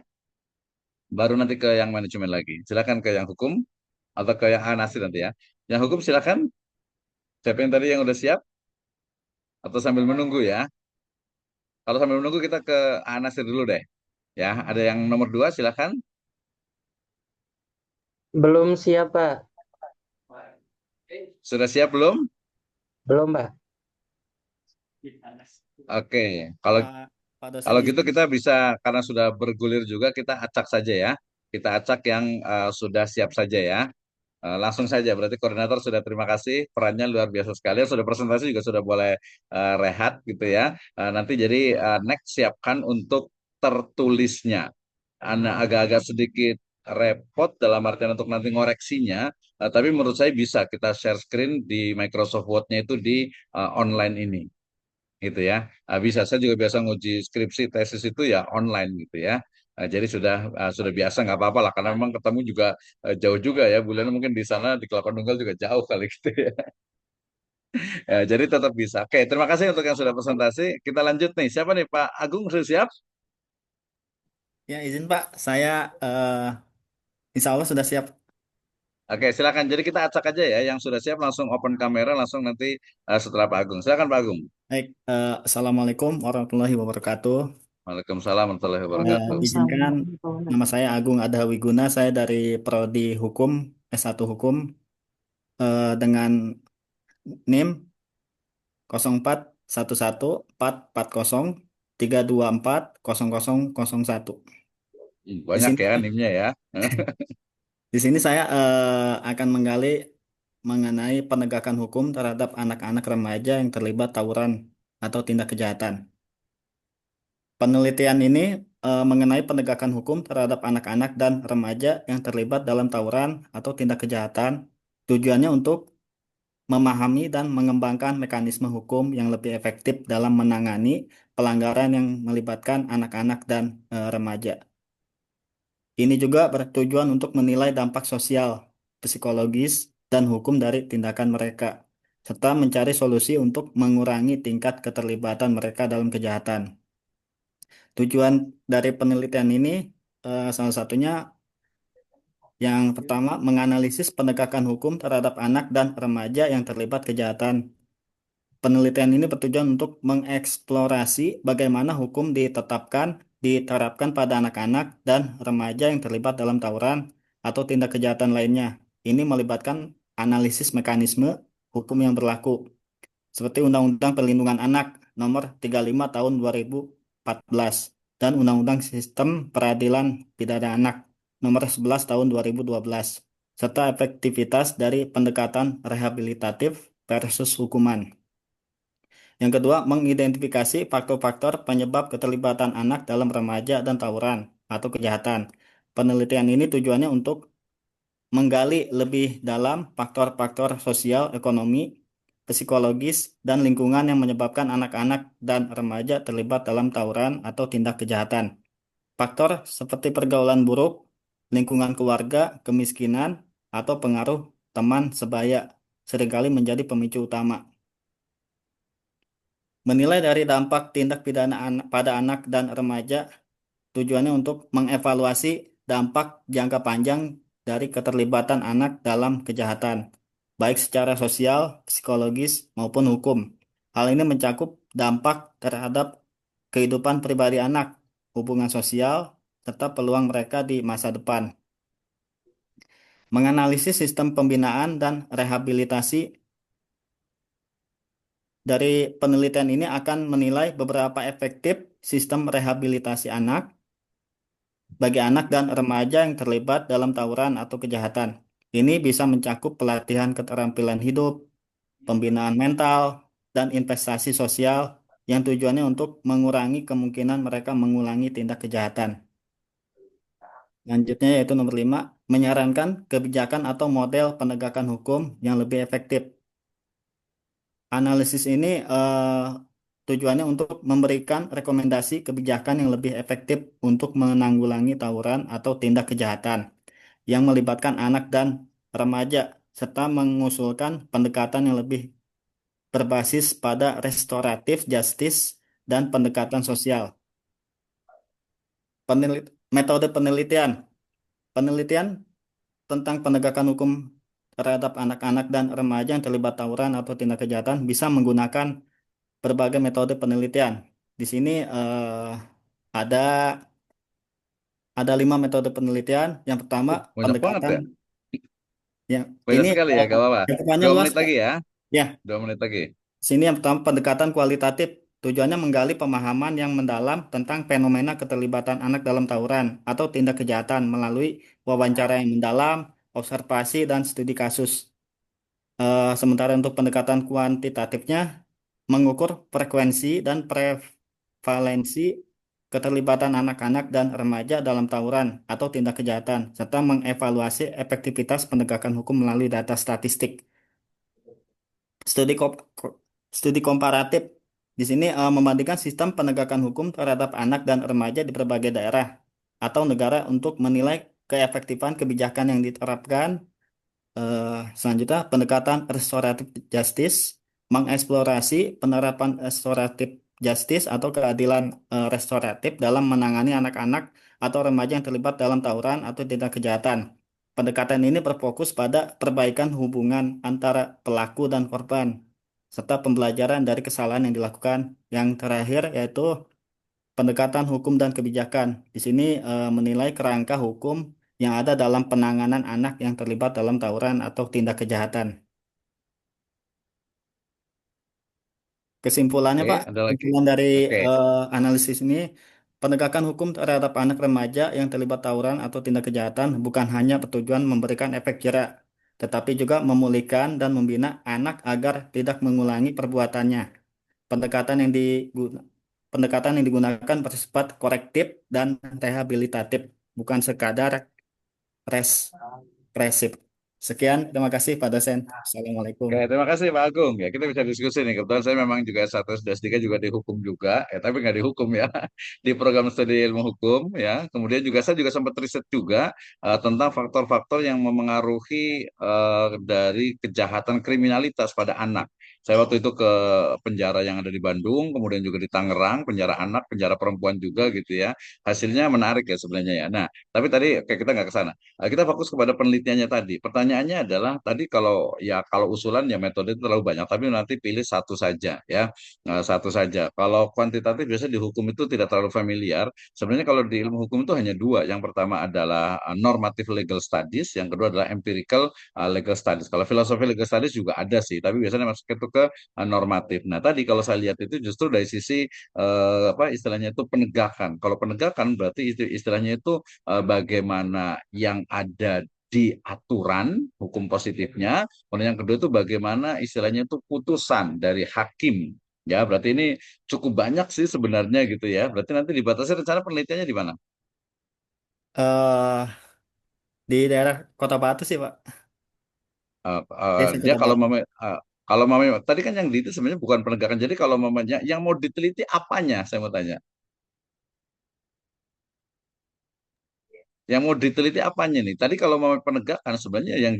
Baru nanti ke yang manajemen lagi. Silakan ke yang hukum atau ke yang anasi nanti ya. Yang hukum silakan. Siapa yang tadi yang udah siap atau sambil menunggu ya? Kalau sambil menunggu kita ke Anasir dulu deh. Ya, ada yang nomor 2 silakan. Belum siap, Pak. Sudah siap belum? Belum, Pak. Oke, kalau Pak dosen kalau gitu izin. kita bisa karena sudah bergulir juga kita acak saja ya. Kita acak yang sudah siap saja ya. Langsung saja, berarti koordinator sudah terima kasih, perannya luar biasa sekali. Sudah presentasi juga sudah boleh rehat gitu ya. Nanti jadi next siapkan untuk tertulisnya. Agak-agak sedikit repot dalam artian untuk nanti ngoreksinya, tapi menurut saya bisa kita share screen di Microsoft Word-nya itu di online ini gitu ya. Bisa saya juga biasa nguji skripsi tesis itu ya online gitu ya. Jadi sudah biasa nggak apa-apa lah karena memang ketemu juga jauh juga ya bulan mungkin di sana di Kelapa Nunggal juga jauh kali gitu ya. Jadi tetap bisa. Oke, terima kasih untuk yang sudah presentasi. Kita lanjut nih. Siapa nih Pak Agung sudah siap? Ya izin Pak, saya insya Allah sudah siap. Oke, silakan. Jadi kita acak aja ya. Yang sudah siap langsung open kamera langsung nanti setelah Pak Agung. Silakan Pak Agung. Baik, Assalamualaikum warahmatullahi wabarakatuh. Waalaikumsalam warahmatullahi wabarakatuh. Waalaikumsalam Izinkan warahmatullahi nama saya Agung Adha Wiguna, saya dari Prodi Hukum S1 Hukum dengan NIM 04114440 3240001. Di Banyak sini ya NIM-nya ya. di sini saya akan menggali mengenai penegakan hukum terhadap anak-anak remaja yang terlibat tawuran atau tindak kejahatan. Penelitian ini mengenai penegakan hukum terhadap anak-anak dan remaja yang terlibat dalam tawuran atau tindak kejahatan. Tujuannya untuk memahami dan mengembangkan mekanisme hukum yang lebih efektif dalam menangani pelanggaran yang melibatkan anak-anak dan remaja. Ini juga bertujuan untuk menilai dampak sosial, psikologis, dan hukum dari tindakan mereka, serta mencari solusi untuk mengurangi tingkat keterlibatan mereka dalam kejahatan. Tujuan dari penelitian ini salah satunya yang pertama menganalisis penegakan hukum terhadap anak dan remaja yang terlibat kejahatan. Penelitian ini bertujuan untuk mengeksplorasi bagaimana hukum diterapkan pada anak-anak dan remaja yang terlibat dalam tawuran atau tindak kejahatan lainnya. Ini melibatkan analisis mekanisme hukum yang berlaku, seperti Undang-Undang Perlindungan Anak Nomor 35 Tahun 2014 dan Undang-Undang Sistem Peradilan Pidana Anak Nomor 11 Tahun 2012, serta efektivitas dari pendekatan rehabilitatif versus hukuman. Yang kedua, mengidentifikasi faktor-faktor penyebab keterlibatan anak dalam remaja dan tawuran atau kejahatan. Penelitian ini tujuannya untuk menggali lebih dalam faktor-faktor sosial, ekonomi, psikologis, dan lingkungan yang menyebabkan anak-anak dan remaja terlibat dalam tawuran atau tindak kejahatan. Faktor seperti pergaulan buruk, lingkungan keluarga, kemiskinan, atau pengaruh teman sebaya seringkali menjadi pemicu utama. Menilai dari dampak tindak pidana pada anak dan remaja tujuannya untuk mengevaluasi dampak jangka panjang dari keterlibatan anak dalam kejahatan, baik secara sosial, psikologis, maupun hukum. Hal ini mencakup dampak terhadap kehidupan pribadi anak, hubungan sosial, serta peluang mereka di masa depan. Menganalisis sistem pembinaan dan rehabilitasi dari penelitian ini akan menilai beberapa efektif sistem rehabilitasi anak bagi anak dan remaja yang terlibat dalam tawuran atau kejahatan. Ini bisa mencakup pelatihan keterampilan hidup, pembinaan mental, dan investasi sosial yang tujuannya untuk mengurangi kemungkinan mereka mengulangi tindak kejahatan. Selanjutnya yaitu nomor 5, menyarankan kebijakan atau model penegakan hukum yang lebih efektif. Analisis ini tujuannya untuk memberikan rekomendasi kebijakan yang lebih efektif untuk menanggulangi tawuran atau tindak kejahatan yang melibatkan anak dan remaja, serta mengusulkan pendekatan yang lebih berbasis pada restoratif justice dan pendekatan sosial. Metode penelitian. Penelitian tentang penegakan hukum terhadap anak-anak dan remaja yang terlibat tawuran atau tindak kejahatan bisa menggunakan berbagai metode penelitian. Di sini ada 5 metode penelitian. Yang pertama Banyak banget pendekatan ya. yang Banyak ini sekali ya, gak apa-apa. cakupannya 2 luas menit Kak. lagi ya. Ya, 2 menit lagi. sini yang pertama pendekatan kualitatif. Tujuannya menggali pemahaman yang mendalam tentang fenomena keterlibatan anak dalam tawuran atau tindak kejahatan melalui wawancara yang mendalam, observasi, dan studi kasus. Sementara untuk pendekatan kuantitatifnya mengukur frekuensi dan prevalensi keterlibatan anak-anak dan remaja dalam tawuran atau tindak kejahatan, serta mengevaluasi efektivitas penegakan hukum melalui data statistik. Studi studi komparatif di sini membandingkan sistem penegakan hukum terhadap anak dan remaja di berbagai daerah atau negara untuk menilai keefektifan kebijakan yang diterapkan. Selanjutnya, pendekatan restoratif justice mengeksplorasi penerapan restoratif justice atau keadilan restoratif dalam menangani anak-anak atau remaja yang terlibat dalam tawuran atau tindak kejahatan. Pendekatan ini berfokus pada perbaikan hubungan antara pelaku dan korban, serta pembelajaran dari kesalahan yang dilakukan. Yang terakhir yaitu pendekatan hukum dan kebijakan. Di sini menilai kerangka hukum yang ada dalam penanganan anak yang terlibat dalam tawuran atau tindak kejahatan. Kesimpulannya, Oke, Pak, ada lagi? kesimpulan dari Oke. analisis ini, penegakan hukum terhadap anak remaja yang terlibat tawuran atau tindak kejahatan bukan hanya bertujuan memberikan efek jera, tetapi juga memulihkan dan membina anak agar tidak mengulangi perbuatannya. Pendekatan yang diguna- Pendekatan yang digunakan bersifat korektif dan rehabilitatif, bukan sekadar represif. Sekian, terima kasih Pak dosen. Assalamualaikum. Oke, terima kasih Pak Agung. Ya, kita bisa diskusi nih. Kebetulan saya memang juga S1 S3 juga dihukum juga, tapi nggak dihukum ya di program studi ilmu hukum ya. Kemudian juga saya juga sempat riset juga tentang faktor-faktor yang memengaruhi dari kejahatan kriminalitas pada anak. Saya waktu itu ke penjara yang ada di Bandung, kemudian juga di Tangerang, penjara anak, penjara perempuan juga gitu ya. Hasilnya menarik ya sebenarnya ya. Nah, tapi tadi kayak kita nggak ke sana. Kita fokus kepada penelitiannya tadi. Pertanyaannya adalah tadi kalau usulan ya metode itu terlalu banyak, tapi nanti pilih satu saja ya. Satu saja. Kalau kuantitatif biasanya di hukum itu tidak terlalu familiar. Sebenarnya kalau di ilmu hukum itu hanya dua. Yang pertama adalah normative legal studies, yang kedua adalah empirical legal studies. Kalau filosofi legal studies juga ada sih, tapi biasanya masuk itu ke normatif. Nah, tadi kalau saya lihat itu justru dari sisi apa istilahnya itu penegakan. Kalau penegakan berarti istilahnya itu bagaimana yang ada di aturan hukum positifnya, kemudian yang kedua itu bagaimana istilahnya itu putusan dari hakim. Ya, berarti ini cukup banyak sih sebenarnya gitu ya. Berarti nanti dibatasi rencana penelitiannya di mana? eh di daerah Kota Batu sih, Pak. Desa Dia Kota Batu. kalau mama tadi kan yang di itu sebenarnya bukan penegakan. Jadi kalau mamanya yang mau diteliti apanya? Saya mau tanya. Yang mau diteliti apanya nih? Tadi kalau mau penegakan sebenarnya yang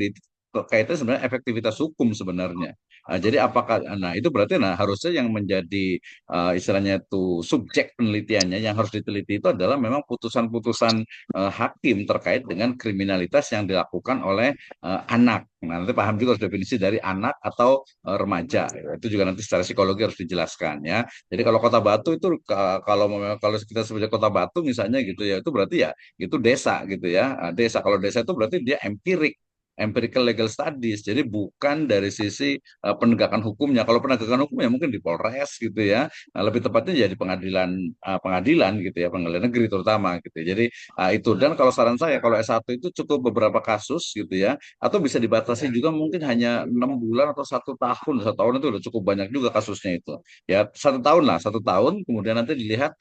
kaitannya sebenarnya efektivitas hukum sebenarnya. Jadi apakah, nah itu berarti nah harusnya yang menjadi istilahnya itu subjek penelitiannya yang harus diteliti itu adalah memang putusan-putusan hakim terkait dengan kriminalitas yang dilakukan oleh anak. Nah, nanti paham juga harus definisi dari anak atau remaja. Itu juga nanti secara psikologi harus dijelaskan ya. Jadi kalau Kota Batu itu kalau kita sebagai Kota Batu misalnya gitu ya, itu berarti ya itu desa gitu ya. Desa kalau desa itu berarti dia empirical legal studies. Jadi bukan dari sisi penegakan hukumnya. Kalau penegakan hukumnya mungkin di Polres gitu ya. Lebih tepatnya ya di pengadilan gitu ya, pengadilan negeri terutama gitu. Jadi itu dan kalau saran saya kalau S1 itu cukup beberapa kasus gitu ya atau bisa dibatasi juga mungkin hanya 6 bulan atau 1 tahun. 1 tahun itu udah cukup banyak juga kasusnya itu. Ya 1 tahun lah, 1 tahun. Kemudian nanti dilihat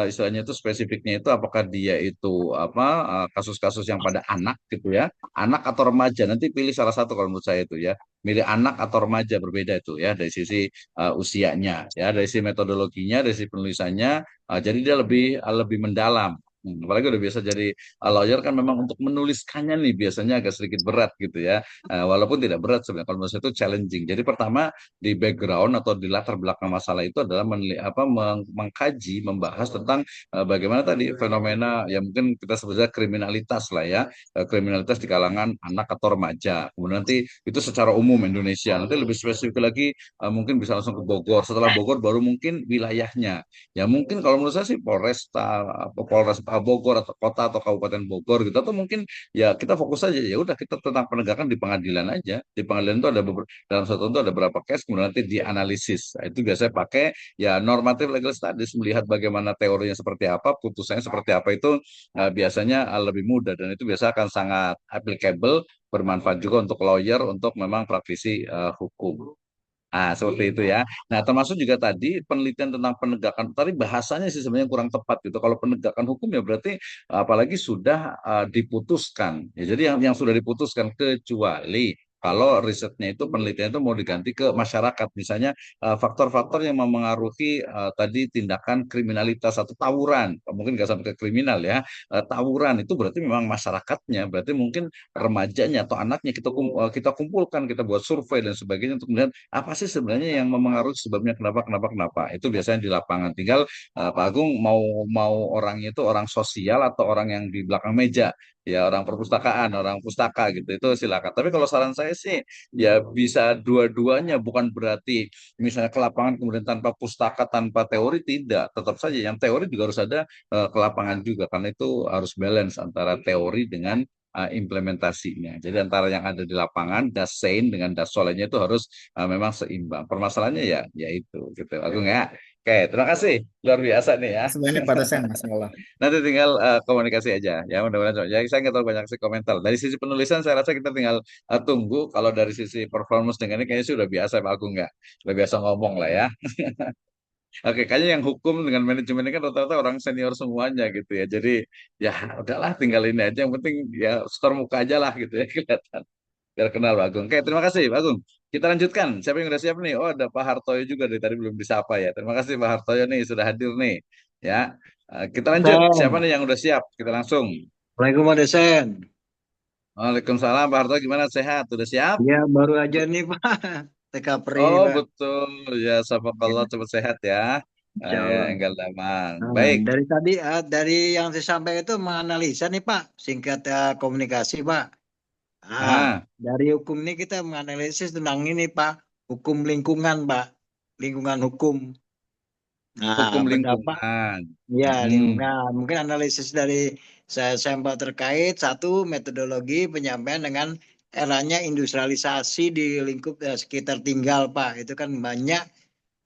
istilahnya itu spesifiknya itu apakah dia itu apa kasus-kasus yang pada anak gitu ya, anak atau remaja. Nanti pilih salah satu kalau menurut saya itu ya, milih anak atau remaja berbeda itu ya dari sisi usianya ya, dari sisi metodologinya, dari sisi penulisannya. Jadi dia lebih mendalam. Apalagi udah biasa jadi lawyer kan memang untuk menuliskannya nih biasanya agak sedikit berat gitu ya. Walaupun tidak berat sebenarnya kalau menurut saya itu challenging. Jadi pertama di background atau di latar belakang masalah itu adalah mengkaji, membahas tentang bagaimana tadi fenomena yang mungkin kita sebutnya kriminalitas lah ya, kriminalitas di kalangan anak atau remaja. Kemudian nanti itu secara umum Indonesia. Nanti lebih spesifik lagi mungkin bisa langsung ke Bogor. Setelah Bogor baru mungkin wilayahnya. Ya mungkin kalau menurut saya sih Polres Bogor atau kota atau Kabupaten Bogor gitu atau mungkin ya kita fokus aja ya udah kita tentang penegakan di pengadilan aja. Di pengadilan itu ada dalam satu itu ada berapa case kemudian nanti dianalisis. Nah, itu biasanya pakai ya normative legal studies melihat bagaimana teorinya seperti apa, putusannya seperti apa itu biasanya lebih mudah dan itu biasa akan sangat applicable, bermanfaat juga untuk lawyer, untuk memang praktisi hukum. Seperti itu ya. Nah, termasuk juga tadi penelitian tentang penegakan, tadi bahasanya sih sebenarnya kurang tepat gitu. Kalau penegakan hukum ya berarti apalagi sudah diputuskan. Ya, jadi yang sudah diputuskan kecuali kalau risetnya itu penelitian itu mau diganti ke masyarakat, misalnya faktor-faktor yang memengaruhi tadi tindakan kriminalitas atau tawuran, mungkin nggak sampai ke kriminal ya, tawuran itu berarti memang masyarakatnya, berarti mungkin remajanya atau anaknya kita kumpulkan, kita buat survei dan sebagainya untuk melihat apa sih sebenarnya yang memengaruhi sebabnya kenapa itu biasanya di lapangan. Tinggal Pak Agung mau mau orangnya itu orang sosial atau orang yang di belakang meja ya, orang perpustakaan, orang pustaka gitu itu silakan. Tapi kalau saran saya sih ya bisa dua-duanya, bukan berarti misalnya ke lapangan kemudian tanpa pustaka tanpa teori, tidak, tetap saja yang teori juga harus ada ke lapangan juga karena itu harus balance antara teori dengan implementasinya. Jadi antara yang ada di lapangan, dasein dengan dasolenya itu harus memang seimbang. Permasalahannya ya itu gitu. Agung ya. Oke, terima kasih. Luar biasa nih ya. Masih banyak Pak dosen, Mas Allah. Nanti tinggal komunikasi aja ya, mudah-mudahan. Ya saya nggak tahu banyak sih komentar. Dari sisi penulisan saya rasa kita tinggal tunggu. Kalau dari sisi performance dengan ini kayaknya sudah biasa Pak Agung nggak? Udah biasa ngomong lah ya. Oke, kayaknya yang hukum dengan manajemen ini kan rata-rata orang senior semuanya gitu ya. Jadi ya udahlah tinggal ini aja. Yang penting ya store muka aja lah gitu ya kelihatan. Biar kenal Pak Agung. Oke, terima kasih Pak Agung. Kita lanjutkan. Siapa yang udah siap nih? Oh, ada Pak Hartoyo juga dari tadi belum disapa ya. Terima kasih Pak Hartoyo nih sudah hadir nih. Ya, kita lanjut. Siapa Dosen. nih yang udah siap? Kita langsung. Waalaikumsalam dosen. Waalaikumsalam Pak Hartoyo. Gimana sehat? Udah siap? Ya baru aja nih Pak. TK ini Oh Pak. betul. Ya, sama Allah Ya, cepat sehat ya. Insya Ya, Allah. enggak damang. Nah, Baik. dari tadi dari yang saya sampaikan itu menganalisa nih Pak, singkat komunikasi Pak. Nah, Ah, dari hukum ini kita menganalisis tentang ini Pak, hukum lingkungan Pak, lingkungan hukum. hukum Nah, pendapat lingkungan. ya Hmm. lingkungan. Mungkin analisis dari saya sampel terkait satu metodologi penyampaian dengan eranya industrialisasi di lingkup sekitar tinggal Pak. Itu kan banyak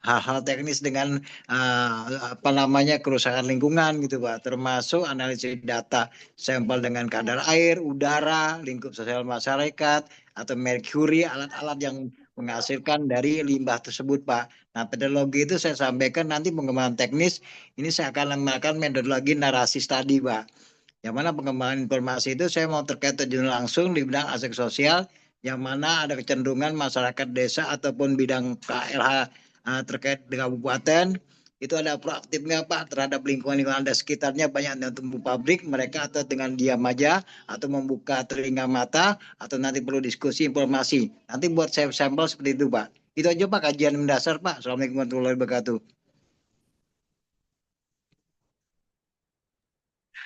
hal-hal teknis dengan apa namanya kerusakan lingkungan gitu Pak, termasuk analisis data sampel dengan kadar air, udara, lingkup sosial masyarakat atau merkuri, alat-alat yang menghasilkan dari limbah tersebut Pak. Nah, metodologi itu saya sampaikan nanti pengembangan teknis ini saya akan menggunakan metodologi narasi tadi Pak. Yang mana pengembangan informasi itu saya mau terkait terjun langsung di bidang aspek sosial, yang mana ada kecenderungan masyarakat desa ataupun bidang KLH terkait dengan kabupaten itu ada proaktifnya Pak terhadap lingkungan-lingkungan ada sekitarnya, banyak yang tumbuh pabrik mereka atau dengan diam aja atau membuka telinga mata atau nanti perlu diskusi informasi. Nanti buat saya sampel seperti itu Pak. Itu aja Pak kajian mendasar Pak. Assalamualaikum warahmatullahi wabarakatuh.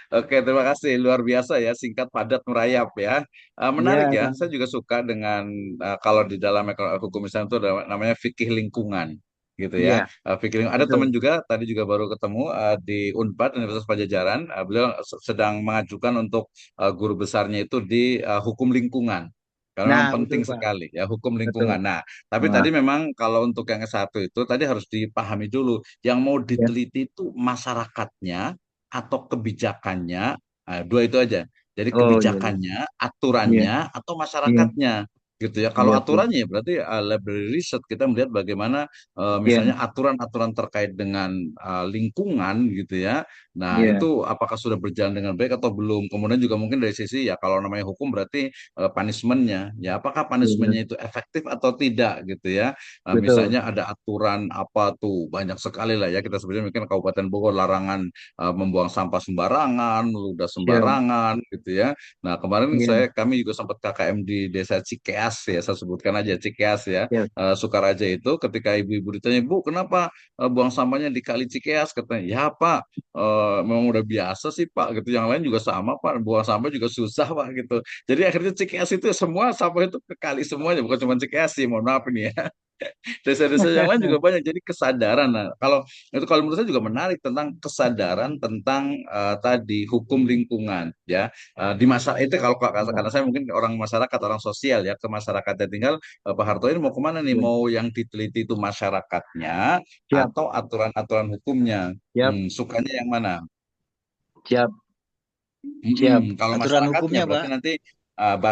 Oke, terima kasih. Luar biasa ya, singkat, padat, merayap ya. Menarik Ya, ya. Saya juga suka dengan kalau di dalam hukum Islam itu ada namanya fikih lingkungan, gitu ya. iya, Fikih lingkungan. Ada betul. teman juga tadi juga baru ketemu di Unpad Universitas Pajajaran. Beliau sedang mengajukan untuk guru besarnya itu di hukum lingkungan. Karena Nah, memang betul penting Pak. sekali ya hukum Betul. lingkungan. Nah, tapi Nah, tadi memang kalau untuk yang satu itu tadi harus dipahami dulu. Yang mau ya. diteliti itu masyarakatnya atau kebijakannya, dua itu aja. Jadi Oh iya, iya. kebijakannya, Iya, aturannya, atau iya, masyarakatnya, gitu ya. Kalau iya, iya, aturannya ya berarti library research kita melihat bagaimana iya, misalnya aturan-aturan terkait dengan lingkungan, gitu ya. Nah iya, itu apakah sudah berjalan dengan baik atau belum? Kemudian juga mungkin dari sisi ya kalau namanya hukum berarti punishmentnya, ya apakah iya, punishmentnya itu efektif atau tidak, gitu ya. betul. Misalnya ada aturan apa tuh banyak sekali lah ya kita sebutnya mungkin Kabupaten Bogor larangan membuang sampah sembarangan, meludah Siap. sembarangan gitu ya. Nah, kemarin Iya, kami juga sempat KKM di Desa Cikeas ya, saya sebutkan aja Cikeas ya, siap. Sukaraja itu ketika ibu-ibu ditanya, "Bu, kenapa buang sampahnya di Kali Cikeas?" Katanya, "Ya, Pak, memang udah biasa sih, Pak." Gitu. Yang lain juga sama, Pak. Buang sampah juga susah, Pak gitu. Jadi akhirnya Cikeas itu semua sampah itu ke kali semuanya, bukan cuma Cikeas sih, mohon maaf ini ya. Desa-desa yang lain juga banyak. Jadi kesadaran. Nah, kalau menurut saya juga menarik tentang kesadaran tentang tadi hukum lingkungan ya. Di masa itu kalau karena saya mungkin orang masyarakat, orang sosial ya ke masyarakatnya tinggal Pak Harto ini mau kemana nih? Siap, Mau yang diteliti itu masyarakatnya siap, atau aturan-aturan hukumnya? siap, Sukanya yang mana? siap, siap. Kalau Aturan masyarakatnya hukumnya, Pak. berarti nanti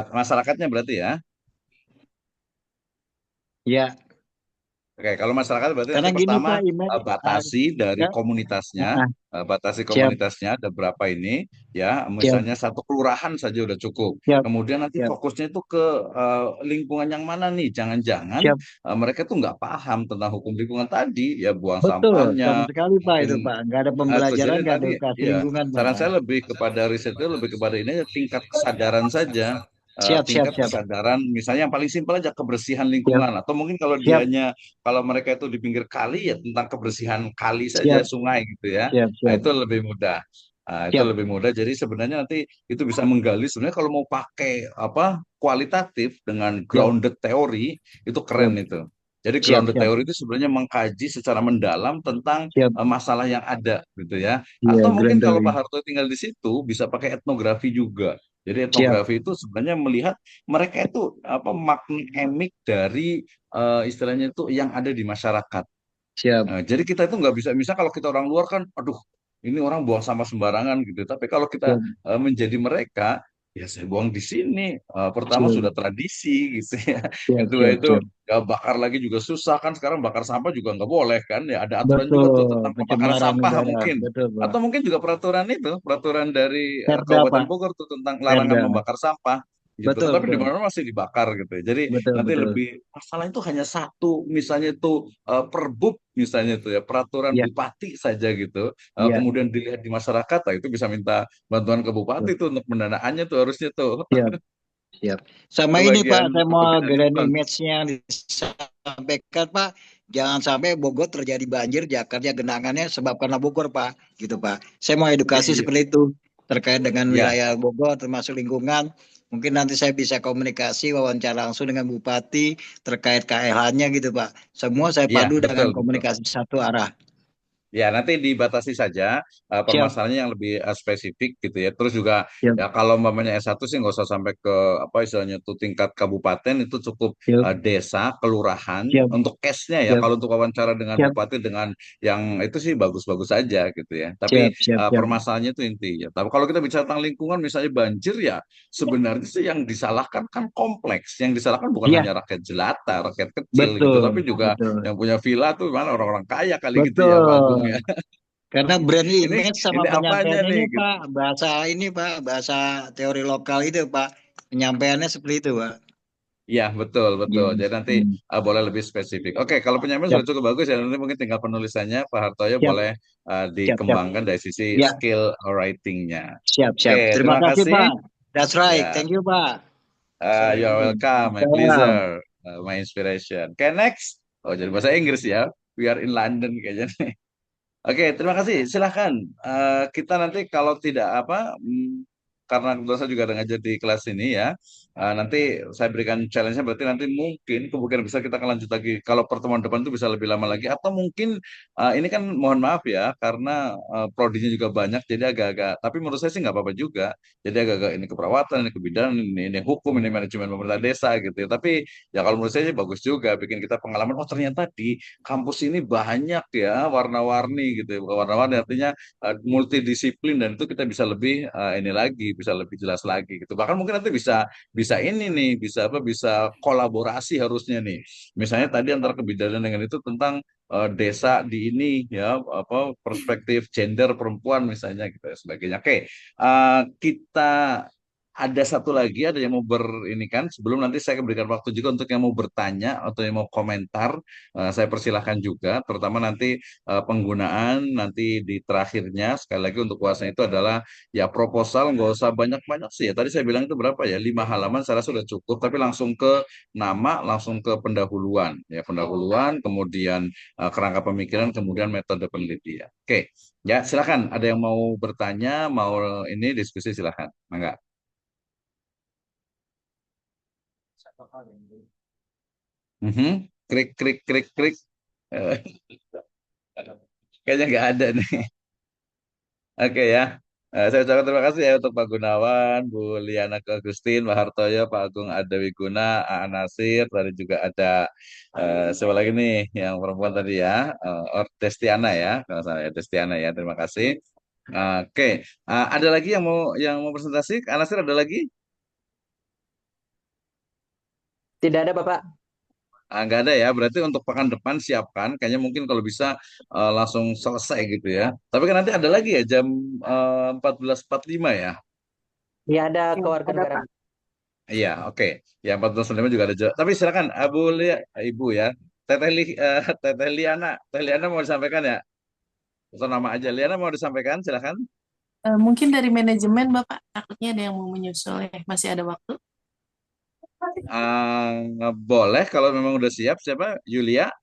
masyarakatnya berarti ya. Ya, Oke, kalau masyarakat berarti karena nanti gini pertama Pak, Iman, batasi dari ya, komunitasnya, ah, batasi siap, komunitasnya ada berapa ini, ya, siap, misalnya satu kelurahan saja udah cukup. siap, Kemudian nanti siap, fokusnya itu ke lingkungan yang mana nih? Jangan-jangan siap. mereka tuh nggak paham tentang hukum lingkungan tadi, ya buang Betul, sampahnya, sama sekali Pak mungkin itu Pak. Nggak ada itu. pembelajaran, Jadi nggak ada nanti edukasi ya lingkungan Pak. saran saya lebih kepada riset itu lebih kepada ini aja, tingkat kesadaran saja. Siap, siap, Tingkat siap, kesadaran misalnya yang paling simpel aja kebersihan siap, lingkungan atau mungkin kalau siap, kalau mereka itu di pinggir kali ya tentang kebersihan kali saja siap, sungai gitu ya. siap, Nah, siap, itu lebih mudah. Itu siap. lebih mudah. Jadi sebenarnya nanti itu bisa menggali sebenarnya kalau mau pakai apa kualitatif dengan Siap, grounded teori itu keren siap, itu. Jadi siap, grounded siap, teori itu sebenarnya mengkaji secara mendalam tentang siap. masalah yang ada gitu ya. Iya, Atau mungkin Grendel kalau Pak ini. Harto tinggal di situ bisa pakai etnografi juga. Jadi Siap, etnografi itu sebenarnya melihat mereka itu apa makna emik dari istilahnya itu yang ada di masyarakat. siap, Nah, jadi kita itu nggak bisa, misal kalau kita orang luar kan, aduh, ini orang buang sampah sembarangan gitu. Tapi kalau kita siap, menjadi mereka, ya saya buang di sini. Pertama siap, sudah tradisi gitu ya. siap, Kedua siap, itu siap. ya bakar lagi juga susah kan. Sekarang bakar sampah juga nggak boleh kan. Ya ada aturan juga tuh Betul, tentang pembakaran pencemaran sampah udara, mungkin. betul, Pak. Atau mungkin juga peraturan itu, peraturan dari Perda, Kabupaten Pak. Bogor tuh tentang larangan Perda, membakar sampah gitu kan. betul, Tapi di betul, mana-mana masih dibakar gitu. Jadi betul, nanti betul. lebih masalah itu hanya satu, misalnya itu perbub misalnya itu ya peraturan Iya, bupati saja gitu. iya, Kemudian dilihat di masyarakat, nah itu bisa minta bantuan ke bupati siap, tuh untuk pendanaannya tuh harusnya tuh. siap, siap. Sama Itu ini, Pak, bagian saya mau perbedaan grand nuance. image-nya yang disampaikan, Pak. Jangan sampai Bogor terjadi banjir, Jakarta genangannya sebab karena Bogor, Pak. Gitu, Pak. Saya mau edukasi Iya, seperti itu terkait dengan ya, wilayah Bogor termasuk lingkungan. Mungkin nanti saya bisa komunikasi wawancara langsung dengan Bupati terkait KLH-nya gitu, Pak. Semua saya ya, padu dengan betul, betul. komunikasi satu arah. Ya, nanti dibatasi saja Siap, permasalahannya yang lebih spesifik gitu ya. Terus juga siap, ya kalau umpamanya S1 sih nggak usah sampai ke apa istilahnya itu tingkat kabupaten, itu cukup siap, desa, kelurahan siap, untuk case-nya ya. siap, Kalau untuk wawancara dengan siap, bupati dengan yang itu sih bagus-bagus saja gitu ya. siap, Tapi siap, siap. permasalahannya itu intinya. Tapi kalau kita bicara tentang lingkungan misalnya banjir ya sebenarnya sih yang disalahkan kan kompleks. Yang disalahkan bukan Iya, hanya rakyat jelata, rakyat kecil gitu, betul, tapi juga betul, yang punya villa tuh mana orang-orang kaya kali gitu ya, Pak Agung ya. betul. Karena brand Ini image sama ini apanya penyampaian nih ini gitu. Pak, bahasa ini Pak, bahasa teori lokal itu Pak, penyampaiannya seperti itu Pak. Iya, betul, betul. Hmm, Jadi nanti hmm. boleh lebih spesifik. Oke, kalau penyampaian Siap, sudah cukup bagus ya, nanti mungkin tinggal penulisannya Pak Hartoyo siap, boleh siap, siap. dikembangkan dari sisi Ya, skill writing-nya. siap, siap. Oke, Terima terima kasih kasih. Pak. That's right. Ya, Thank you Pak. you're Assalamualaikum. welcome, my Salam. pleasure, my inspiration. Oke, next. Oh, jadi bahasa Inggris ya. We are in London kayaknya. Oke, terima kasih. Silahkan. Kita nanti kalau tidak apa, karena kebetulan saya juga ada ngajar di kelas ini ya, nanti saya berikan challenge-nya berarti nanti mungkin kemungkinan bisa kita akan lanjut lagi. Kalau pertemuan depan itu bisa lebih lama lagi. Atau mungkin ini kan mohon maaf ya, karena prodinya juga banyak, jadi agak-agak, tapi menurut saya sih nggak apa-apa juga. Jadi agak-agak ini keperawatan, ini kebidanan, ini hukum, ini manajemen pemerintah desa gitu ya. Tapi ya kalau menurut saya sih bagus juga, bikin kita pengalaman, oh ternyata di kampus ini banyak ya warna-warni gitu ya. Bukan warna-warni artinya multidisiplin dan itu kita bisa lebih ini lagi, bisa lebih jelas lagi gitu. Bahkan mungkin nanti bisa bisa ini nih, bisa apa bisa kolaborasi harusnya nih. Misalnya tadi antara kebidanan dengan itu tentang desa di ini ya apa perspektif gender perempuan misalnya gitu ya sebagainya. Oke, kita ada satu lagi, ada yang mau ini kan, sebelum nanti saya akan berikan waktu juga untuk yang mau bertanya atau yang mau komentar, saya persilahkan juga, terutama nanti penggunaan nanti di terakhirnya, sekali lagi untuk kuasanya itu adalah ya proposal, nggak usah banyak-banyak sih ya, tadi saya bilang itu berapa ya, 5 halaman saya rasa sudah cukup, tapi langsung ke nama, langsung ke pendahuluan, ya pendahuluan, kemudian kerangka pemikiran, kemudian metode penelitian. Oke, ya silakan, ada yang mau bertanya, mau ini diskusi silakan, enggak? Mhm. Krik, krik, krik, krik. Eh, Kayaknya nggak ada nih. Oke ya. Saya ucapkan terima kasih ya untuk Pak Gunawan, Bu Liana Agustin, Pak Hartoyo, Pak Agung Adawiguna, A. Nasir, tadi juga ada siapa lagi nih yang perempuan tadi ya, Destiana ya, kalau saya Destiana ya, terima kasih. Oke, ada lagi yang mau presentasi? A. Nasir ada lagi? Tidak ada Bapak. Nggak ada ya, berarti untuk pekan depan siapkan, kayaknya mungkin kalau bisa langsung selesai gitu ya. Tapi kan nanti ada lagi ya jam 14.45 ya. Ya ada Ya, keluarga ada negara. Pak. Iya, oke. Ya 14.45 juga ada. Tapi silakan, Ibu ya. Teteh Liana, Teh Liana mau disampaikan ya? Atau nama aja Liana mau disampaikan, silakan. Mungkin dari manajemen Bapak, takutnya ada yang mau menyusul ya, masih ada waktu. Boleh kalau memang udah siap. Siapa? Yulia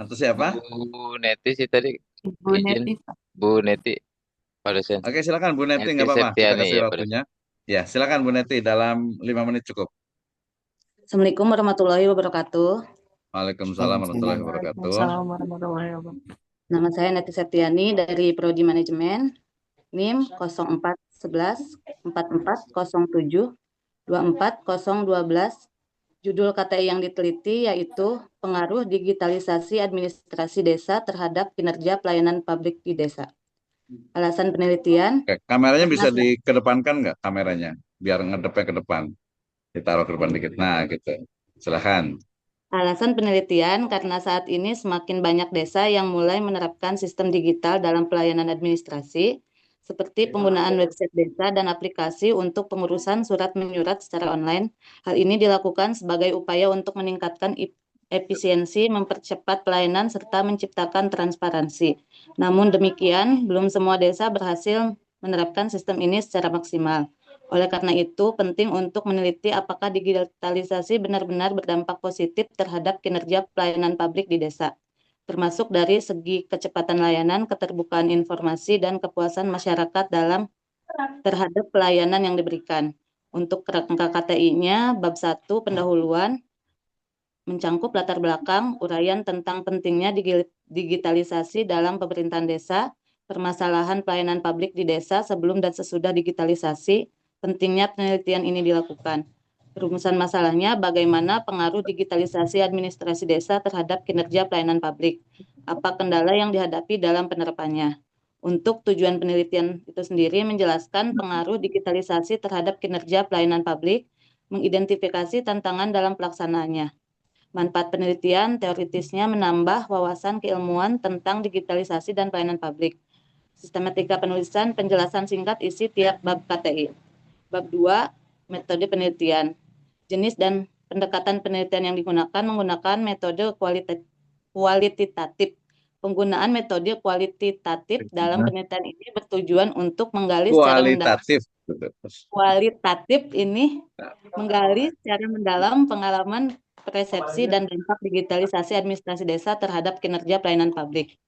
atau siapa? Bu Neti sih tadi Ibu izin. Neti, Pak. Bu Neti, Pak dosen. Oke, silakan Bu Neti, Neti nggak apa-apa. Kita Septiani kasih ya Pak dosen. waktunya. Ya, silakan Bu Neti dalam 5 menit cukup. Assalamualaikum warahmatullahi wabarakatuh. Waalaikumsalam warahmatullahi wabarakatuh. Waalaikumsalam warahmatullahi wabarakatuh. Nama saya Neti Septiani dari Prodi Manajemen. NIM 0411 4407 24012. Judul KTI yang diteliti yaitu pengaruh digitalisasi administrasi desa terhadap kinerja pelayanan publik di desa. Alasan penelitian, Oke, kameranya bisa karena dikedepankan nggak kameranya? Biar ngedepnya ke depan. Ditaruh ke depan dikit. Nah, gitu. Silahkan. Alasan penelitian karena saat ini semakin banyak desa yang mulai menerapkan sistem digital dalam pelayanan administrasi, seperti penggunaan website desa dan aplikasi untuk pengurusan surat menyurat secara online. Hal ini dilakukan sebagai upaya untuk meningkatkan efisiensi, mempercepat pelayanan, serta menciptakan transparansi. Namun demikian, belum semua desa berhasil menerapkan sistem ini secara maksimal. Oleh karena itu, penting untuk meneliti apakah digitalisasi benar-benar berdampak positif terhadap kinerja pelayanan publik di desa, termasuk dari segi kecepatan layanan, keterbukaan informasi, dan kepuasan masyarakat terhadap pelayanan yang diberikan. Untuk kerangka KTI-nya, bab 1 pendahuluan mencangkup latar belakang, uraian tentang pentingnya digitalisasi dalam pemerintahan desa, permasalahan pelayanan publik di desa sebelum dan sesudah digitalisasi, pentingnya penelitian ini dilakukan. Rumusan masalahnya, bagaimana pengaruh digitalisasi administrasi desa terhadap kinerja pelayanan publik? Apa kendala yang dihadapi dalam penerapannya? Untuk tujuan penelitian itu sendiri menjelaskan pengaruh digitalisasi terhadap kinerja pelayanan publik, mengidentifikasi tantangan dalam pelaksanaannya. Manfaat penelitian teoritisnya menambah wawasan keilmuan tentang digitalisasi dan pelayanan publik. Sistematika penulisan, penjelasan singkat isi tiap bab KTI. Bab 2, metode penelitian. Jenis dan pendekatan penelitian yang digunakan menggunakan metode kualitatif. Penggunaan metode kualitatif dalam penelitian ini bertujuan untuk menggali secara mendalam. Kualitatif ini menggali secara mendalam pengalaman, persepsi, dan dampak digitalisasi administrasi desa terhadap kinerja pelayanan publik.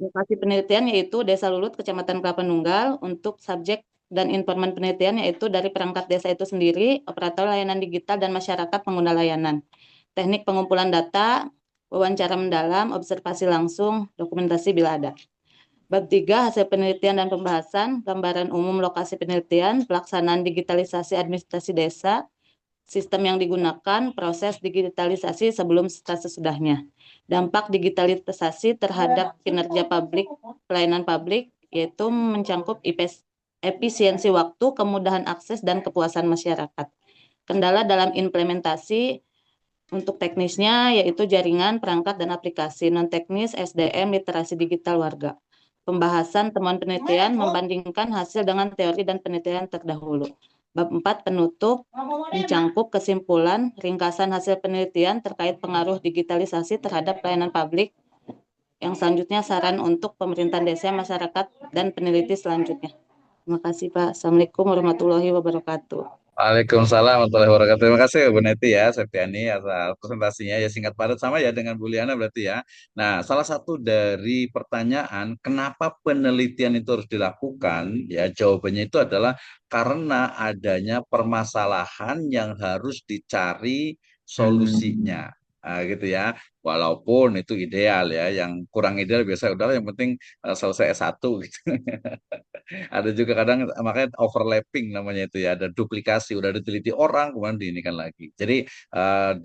Lokasi penelitian yaitu Desa Lulut, Kecamatan Kelapa Nunggal. Untuk subjek dan informan penelitian yaitu dari perangkat desa itu sendiri, operator layanan digital, dan masyarakat pengguna layanan. Teknik pengumpulan data, wawancara mendalam, observasi langsung, dokumentasi bila ada. Bab 3, hasil penelitian dan pembahasan, gambaran umum lokasi penelitian, pelaksanaan digitalisasi administrasi desa, sistem yang digunakan, proses digitalisasi sebelum serta sesudahnya. Dampak digitalisasi terhadap kinerja publik, pelayanan publik, yaitu mencangkup efisiensi waktu, kemudahan akses, dan kepuasan masyarakat. Kendala dalam implementasi, untuk teknisnya yaitu jaringan, perangkat, dan aplikasi. Non teknis, SDM, literasi digital warga. Pembahasan temuan penelitian membandingkan hasil dengan teori dan penelitian terdahulu. Bab 4 penutup mencangkup kesimpulan, ringkasan hasil penelitian terkait pengaruh digitalisasi terhadap pelayanan publik. Yang selanjutnya saran untuk pemerintahan desa, masyarakat, dan peneliti selanjutnya. Terima kasih Pak. Assalamualaikum warahmatullahi wabarakatuh. Waalaikumsalam warahmatullahi wabarakatuh. Terima kasih Bu Neti ya, Septiani atas presentasinya ya, singkat padat sama ya dengan Bu Liana berarti ya. Nah, salah satu dari pertanyaan kenapa penelitian itu harus dilakukan ya, jawabannya itu adalah karena adanya permasalahan yang harus dicari solusinya. Nah, gitu ya. Walaupun itu ideal ya, yang kurang ideal biasa udahlah yang penting selesai S1 gitu. Ada juga kadang makanya overlapping namanya itu ya, ada duplikasi, udah diteliti orang kemudian diinikan lagi. Jadi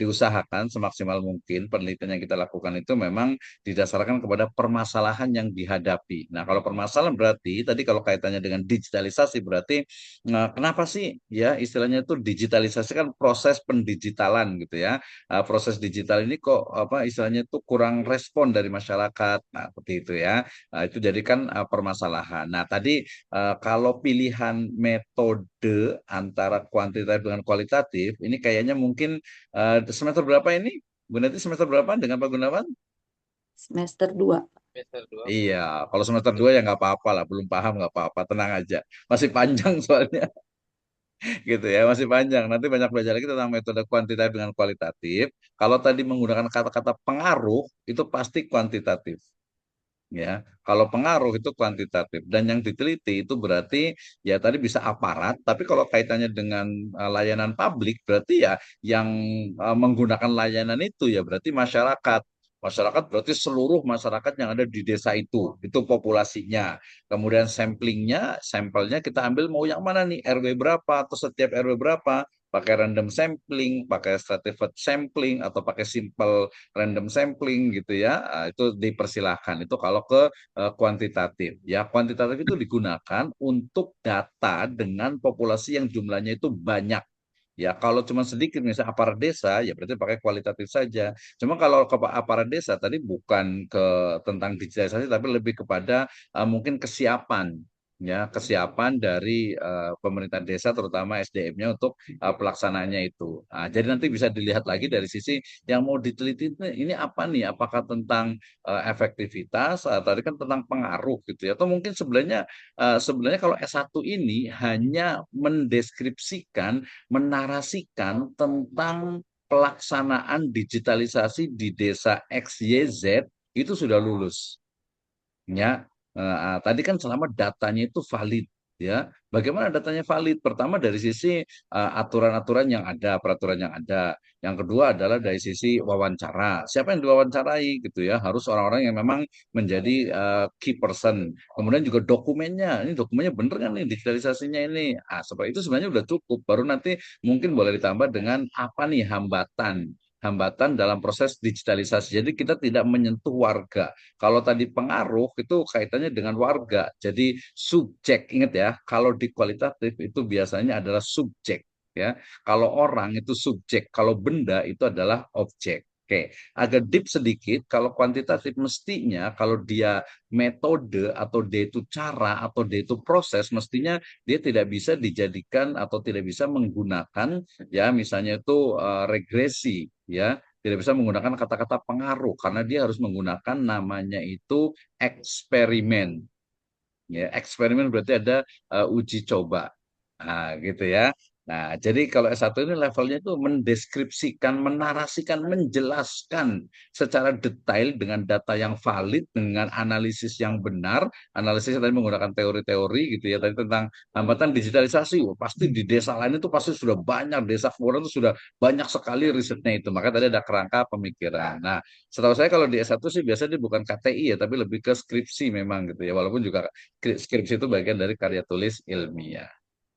diusahakan semaksimal mungkin penelitian yang kita lakukan itu memang didasarkan kepada permasalahan yang dihadapi. Nah, kalau permasalahan berarti tadi kalau kaitannya dengan digitalisasi berarti kenapa sih ya istilahnya itu digitalisasi kan proses pendigitalan gitu ya. Proses digital ini kok apa istilahnya itu kurang respon dari masyarakat. Nah, seperti itu ya. Nah, itu jadikan permasalahan. Nah, tadi kalau pilihan metode antara kuantitatif dengan kualitatif, ini kayaknya mungkin semester berapa ini? Bu Neti semester berapa dengan Pak Gunawan? Semester 2. Iya, kalau semester 2 ya nggak apa-apa lah, belum paham nggak apa-apa, tenang aja. Masih panjang soalnya. Gitu ya, masih panjang. Nanti banyak belajar lagi tentang metode kuantitatif dengan kualitatif. Kalau tadi menggunakan kata-kata pengaruh, itu pasti kuantitatif. Ya, kalau pengaruh itu kuantitatif dan yang diteliti itu berarti ya tadi bisa aparat, tapi kalau kaitannya dengan layanan publik berarti ya yang menggunakan layanan itu ya berarti masyarakat. Masyarakat berarti seluruh masyarakat yang ada di desa itu populasinya. Kemudian sampelnya kita ambil mau yang mana nih, RW berapa atau setiap RW berapa, pakai random sampling, pakai stratified sampling, atau pakai simple random sampling gitu ya. Itu dipersilahkan. Itu kalau ke kuantitatif. Ya, kuantitatif itu digunakan untuk data dengan populasi yang jumlahnya itu banyak. Ya, kalau cuma sedikit misalnya aparat desa, ya berarti pakai kualitatif saja. Cuma kalau ke aparat desa tadi bukan ke tentang digitalisasi, tapi lebih kepada mungkin kesiapan, ya kesiapan dari pemerintah desa, terutama SDM-nya untuk pelaksanaannya itu. Nah, jadi nanti bisa dilihat lagi dari sisi yang mau diteliti ini apa nih? Apakah tentang efektivitas, tadi kan tentang pengaruh gitu ya, atau mungkin sebenarnya kalau S1 ini hanya mendeskripsikan, menarasikan tentang pelaksanaan digitalisasi di desa XYZ itu sudah lulus. Ya, tadi kan selama datanya itu valid, ya. Bagaimana datanya valid? Pertama dari sisi aturan-aturan yang ada, peraturan yang ada. Yang kedua adalah dari sisi wawancara. Siapa yang diwawancarai gitu ya? Harus orang-orang yang memang menjadi key person. Kemudian juga dokumennya. Ini dokumennya bener kan nih digitalisasinya ini? Seperti itu sebenarnya udah cukup. Baru nanti mungkin boleh ditambah dengan apa nih hambatan dalam proses digitalisasi. Jadi kita tidak menyentuh warga. Kalau tadi pengaruh itu kaitannya dengan warga. Jadi subjek, ingat ya, kalau di kualitatif itu biasanya adalah subjek, ya. Kalau orang itu subjek, kalau benda itu adalah objek. Oke, agak deep sedikit. Kalau kuantitatif mestinya kalau dia metode atau dia itu cara atau dia itu proses, mestinya dia tidak bisa dijadikan atau tidak bisa menggunakan ya misalnya itu regresi, ya tidak bisa menggunakan kata-kata pengaruh karena dia harus menggunakan namanya itu eksperimen. Ya, eksperimen berarti ada uji coba. Nah, gitu ya. Nah, jadi kalau S1 ini levelnya itu mendeskripsikan, menarasikan, menjelaskan secara detail dengan data yang valid, dengan analisis yang benar. Analisis tadi menggunakan teori-teori gitu ya, tadi tentang hambatan digitalisasi. Wah, pasti di desa lain itu pasti sudah banyak, desa kemudian itu sudah banyak sekali risetnya itu. Maka tadi ada kerangka pemikiran. Nah, setahu saya kalau di S1 sih biasanya dia bukan KTI ya, tapi lebih ke skripsi memang gitu ya. Walaupun juga skripsi itu bagian dari karya tulis ilmiah.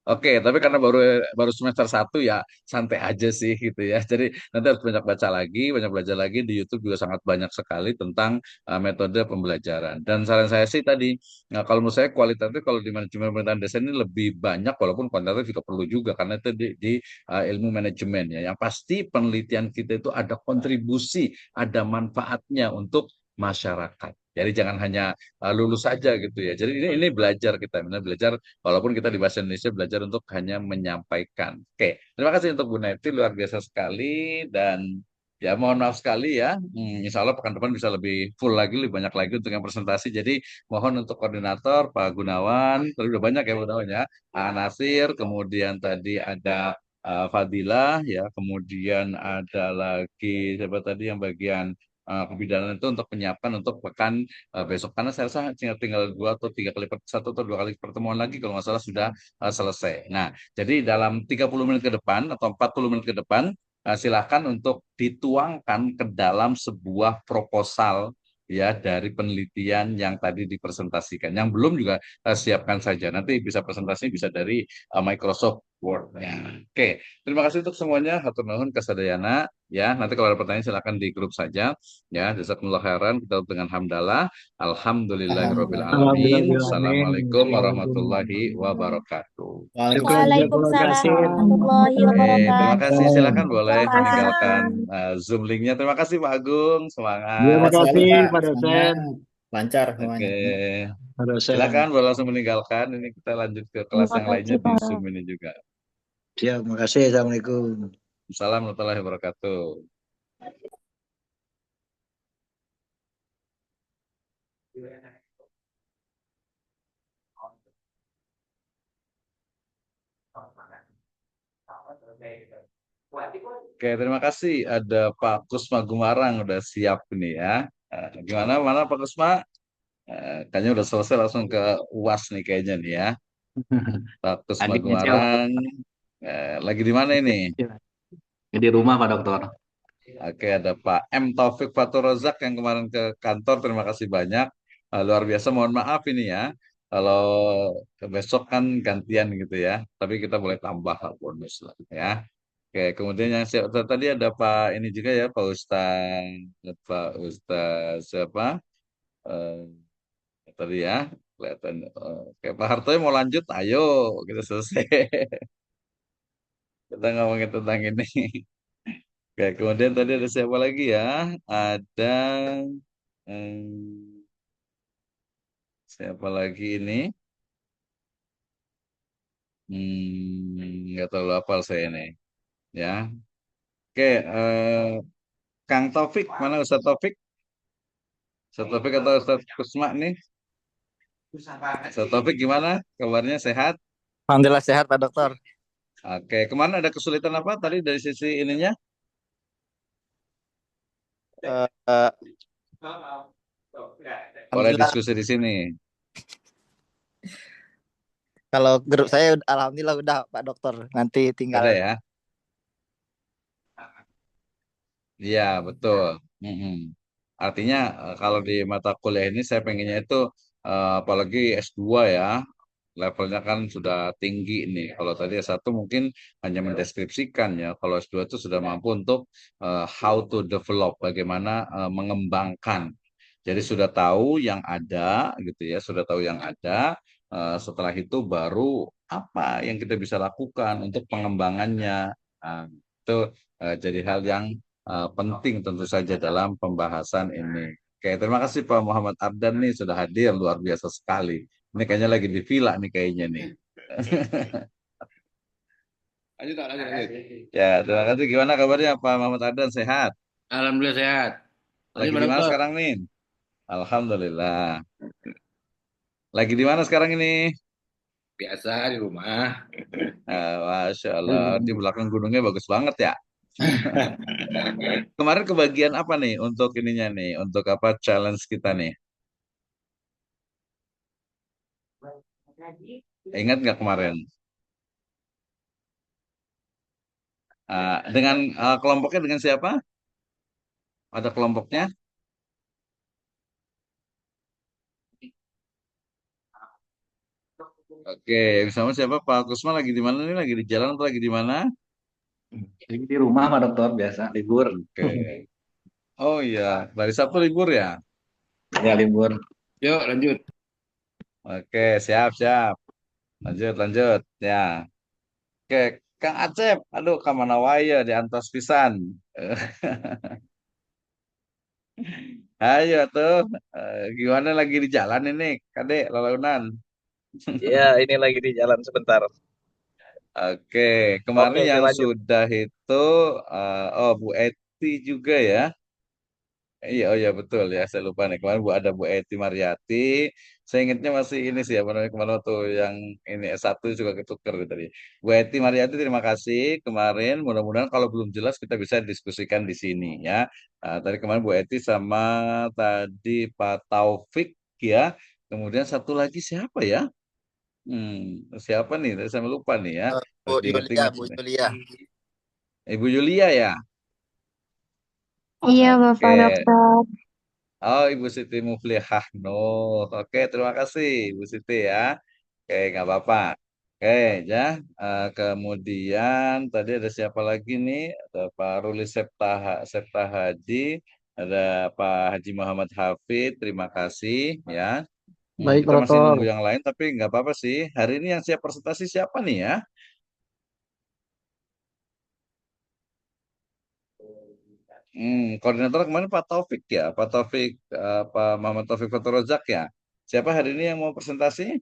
Oke, tapi karena baru baru semester 1 ya santai aja sih gitu ya. Jadi nanti harus banyak baca lagi, banyak belajar lagi di YouTube juga sangat banyak sekali tentang metode pembelajaran. Dan saran saya sih tadi, kalau menurut saya kualitatif kalau di manajemen pemerintahan desa ini lebih banyak, walaupun kuantitatif juga perlu juga karena itu di ilmu manajemen ya. Yang pasti penelitian kita itu ada kontribusi, ada manfaatnya untuk masyarakat. Jadi jangan hanya lulus saja gitu ya. Jadi ini belajar kita, belajar walaupun kita di bahasa Indonesia belajar untuk hanya menyampaikan. Oke, terima kasih untuk Bu Neti, luar biasa sekali dan ya mohon maaf sekali ya. Insya Allah pekan depan bisa lebih full lagi, lebih banyak lagi untuk yang presentasi. Jadi mohon untuk koordinator Pak Gunawan, tadi udah banyak ya Pak Gunawan ya. Nasir, kemudian tadi ada Fadilah ya, kemudian ada lagi siapa tadi yang bagian kebidanan itu untuk menyiapkan untuk pekan besok karena saya rasa tinggal 2 atau 3 kali 1 atau 2 kali pertemuan lagi kalau nggak salah sudah selesai. Nah, jadi dalam 30 menit ke depan atau 40 menit ke depan silakan untuk dituangkan ke dalam sebuah proposal ya dari penelitian yang tadi dipresentasikan. Yang belum juga siapkan saja. Nanti bisa presentasi bisa dari Microsoft Word. Ya. Oke, terima kasih untuk semuanya. Hatur nuhun kasadayana. Ya, nanti kalau ada pertanyaan silakan di grup saja. Ya, jazakumullah khairan. Kita tutup dengan hamdalah. Alhamdulillahirabbil alamin. Assalamualaikum warahmatullahi wabarakatuh. Waalaikumsalam warahmatullahi Terima kasih. wabarakatuh. Silakan boleh meninggalkan Waalaikumsalam. Zoom linknya. Terima kasih Pak Agung. Terima Semangat. Selalu kasih Pak, Pak dosen. semangat. Lancar Oke. semuanya. Pak dosen. Silakan boleh langsung meninggalkan. Ini kita lanjut ke kelas Terima yang lainnya kasih, di Pak. Zoom ini juga. Siap, terima kasih. Assalamualaikum. Assalamualaikum warahmatullahi wabarakatuh. Oke, terima kasih. Ada Pak Kusma Gumarang udah siap nih ya. Gimana, mana Pak Kusma? Kayaknya udah selesai langsung ke UAS nih kayaknya nih ya. Pak Kusma Adiknya saya Gumarang, lagi di mana ini? di rumah Pak Dokter. Oke, ada Pak M. Taufik Fatur Rozak yang kemarin ke kantor. Terima kasih banyak. Luar biasa. Mohon maaf ini ya. Kalau besok kan gantian gitu ya. Tapi kita boleh tambah lah bonus lah ya. Oke, kemudian yang tadi ada Pak ini juga ya, Pak Ustaz siapa? Tadi ya, kelihatan. Oke, Pak Hartoy mau lanjut? Ayo, kita selesai. Kita ngomongin tentang ini. Oke, kemudian tadi ada siapa lagi ya? Ada hmm, siapa lagi ini? Nggak terlalu hafal saya ini. Ya, oke. Kang Taufik, mana Ustaz Taufik? Ustaz Taufik atau Ustaz Kusma nih? Ustaz Taufik gimana? Kabarnya sehat? Alhamdulillah sehat Pak Dokter. Oke, kemana ada kesulitan apa tadi dari sisi ininya? Eh, eh, Boleh Alhamdulillah diskusi di sini. kalau grup saya alhamdulillah udah Pak Dokter. Nanti Ada tinggal ya? Iya, betul. Mm-mm. Artinya kalau di mata kuliah ini saya pengennya itu apalagi S2 ya, levelnya kan sudah tinggi nih. Kalau tadi S1 mungkin hanya mendeskripsikan ya. Kalau S2 itu sudah mampu untuk how to develop, bagaimana mengembangkan. Jadi sudah tahu yang ada gitu ya, sudah tahu yang ada. Setelah itu baru apa yang kita bisa lakukan untuk pengembangannya. Nah, itu jadi hal yang penting tentu saja dalam pembahasan ini. Oke, terima kasih Pak Muhammad Ardan nih sudah hadir luar biasa sekali. Ini kayaknya lagi di villa nih kayaknya nih. Lanjut, Pak, lanjut. Ya, terima kasih. Gimana kabarnya Pak Muhammad Ardan? Sehat? Alhamdulillah sehat. Lanjut, Lagi Pak di mana Dokter. sekarang nih? Alhamdulillah. Lagi di mana sekarang ini? Biasa di rumah. Masya Allah, di belakang gunungnya bagus banget ya. Kemarin kebagian apa nih untuk ininya nih, untuk apa challenge kita nih? Ingat nggak kemarin? Dengan kelompoknya dengan siapa? Ada kelompoknya? Oke, yang sama siapa? Pak Kusma lagi di mana nih? Lagi di jalan atau lagi di mana? Lagi di rumah Pak Dokter, biasa libur. Oke. Oh iya, dari Sabtu libur ya? Ya libur. Yuk, lanjut. Oke, siap, siap. Lanjut, lanjut. Ya. Oke, Kang Acep. Aduh, kamana wae di antos pisan. Ayo tuh, gimana lagi di jalan ini, Kadek, lalaunan. Iya, ini lagi di jalan sebentar. Oke, Oke, kemarin oke yang lanjut. sudah itu, oh Bu Eti juga ya. Iya, oh ya betul ya, saya lupa nih. Kemarin ada Bu Eti Mariati. Saya ingatnya masih ini sih, apa namanya kemarin waktu yang ini S1 juga ketuker gitu tadi. Bu Eti Mariati, terima kasih kemarin. Mudah-mudahan kalau belum jelas kita bisa diskusikan di sini ya. Tadi kemarin Bu Eti sama tadi Pak Taufik ya. Kemudian satu lagi siapa ya? Siapa nih? Saya lupa nih ya. Bu Harus Yulia, diingat-ingat Bu nih. Yulia. Ibu Yulia ya. Iya, Bapak Oke. Dokter. Oh, Ibu Siti Muflihah Nur. Oke, terima kasih Ibu Siti ya. Oke, nggak apa-apa. Oke, ya. Kemudian tadi ada siapa lagi nih? Ada Pak Ruli Septa Haji, ada Pak Haji Muhammad Hafid. Terima kasih ya. Baik Kita Pak masih Dokter. nunggu yang lain, tapi nggak apa-apa sih. Hari ini yang siap presentasi siapa nih ya? Koordinator kemarin Pak Taufik ya, Pak Taufik, Pak Muhammad Taufik Fatur Rozak ya. Siapa hari ini yang mau presentasi?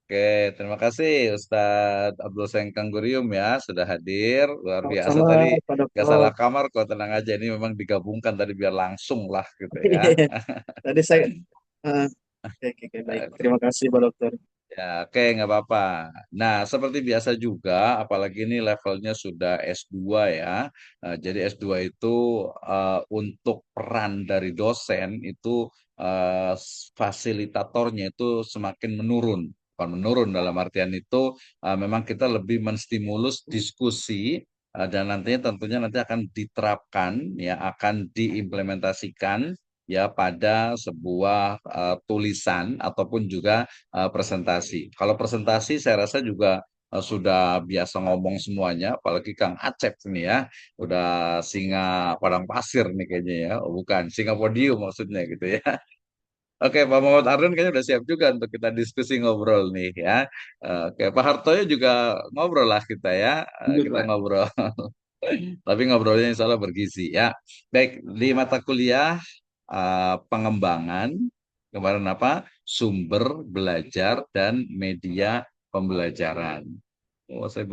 Oke, terima kasih Ustadz Abdul Sengkang Gurium ya sudah hadir. Luar biasa Sama tadi, Pak gak salah Dokter. kamar kok, tenang aja. Ini memang digabungkan tadi biar langsung lah gitu ya. Tadi saya oke, oke, oke, baik. Terima kasih Pak Dokter. Ya, oke, nggak apa-apa. Nah, seperti biasa juga, apalagi ini levelnya sudah S2 ya. Jadi S2 itu untuk peran dari dosen itu fasilitatornya itu semakin menurun. Bukan menurun, dalam artian itu memang kita lebih menstimulus diskusi dan nantinya tentunya nanti akan diterapkan, ya, akan diimplementasikan ya pada sebuah tulisan ataupun juga presentasi. Kalau presentasi saya rasa juga sudah biasa ngomong semuanya, apalagi Kang Acep ini ya, udah singa padang pasir nih kayaknya ya, oh, bukan singa podium maksudnya gitu ya. Oke, Pak Muhammad Arden kayaknya udah siap juga untuk kita diskusi ngobrol nih ya. Oke, Pak Hartoyo juga ngobrol lah kita ya. Lanjut, Kita Pak. ngobrol. Tapi ngobrolnya insya Allah bergizi ya. Baik, di mata kuliah pengembangan, kemarin apa? Sumber belajar dan media pembelajaran. Oh, saya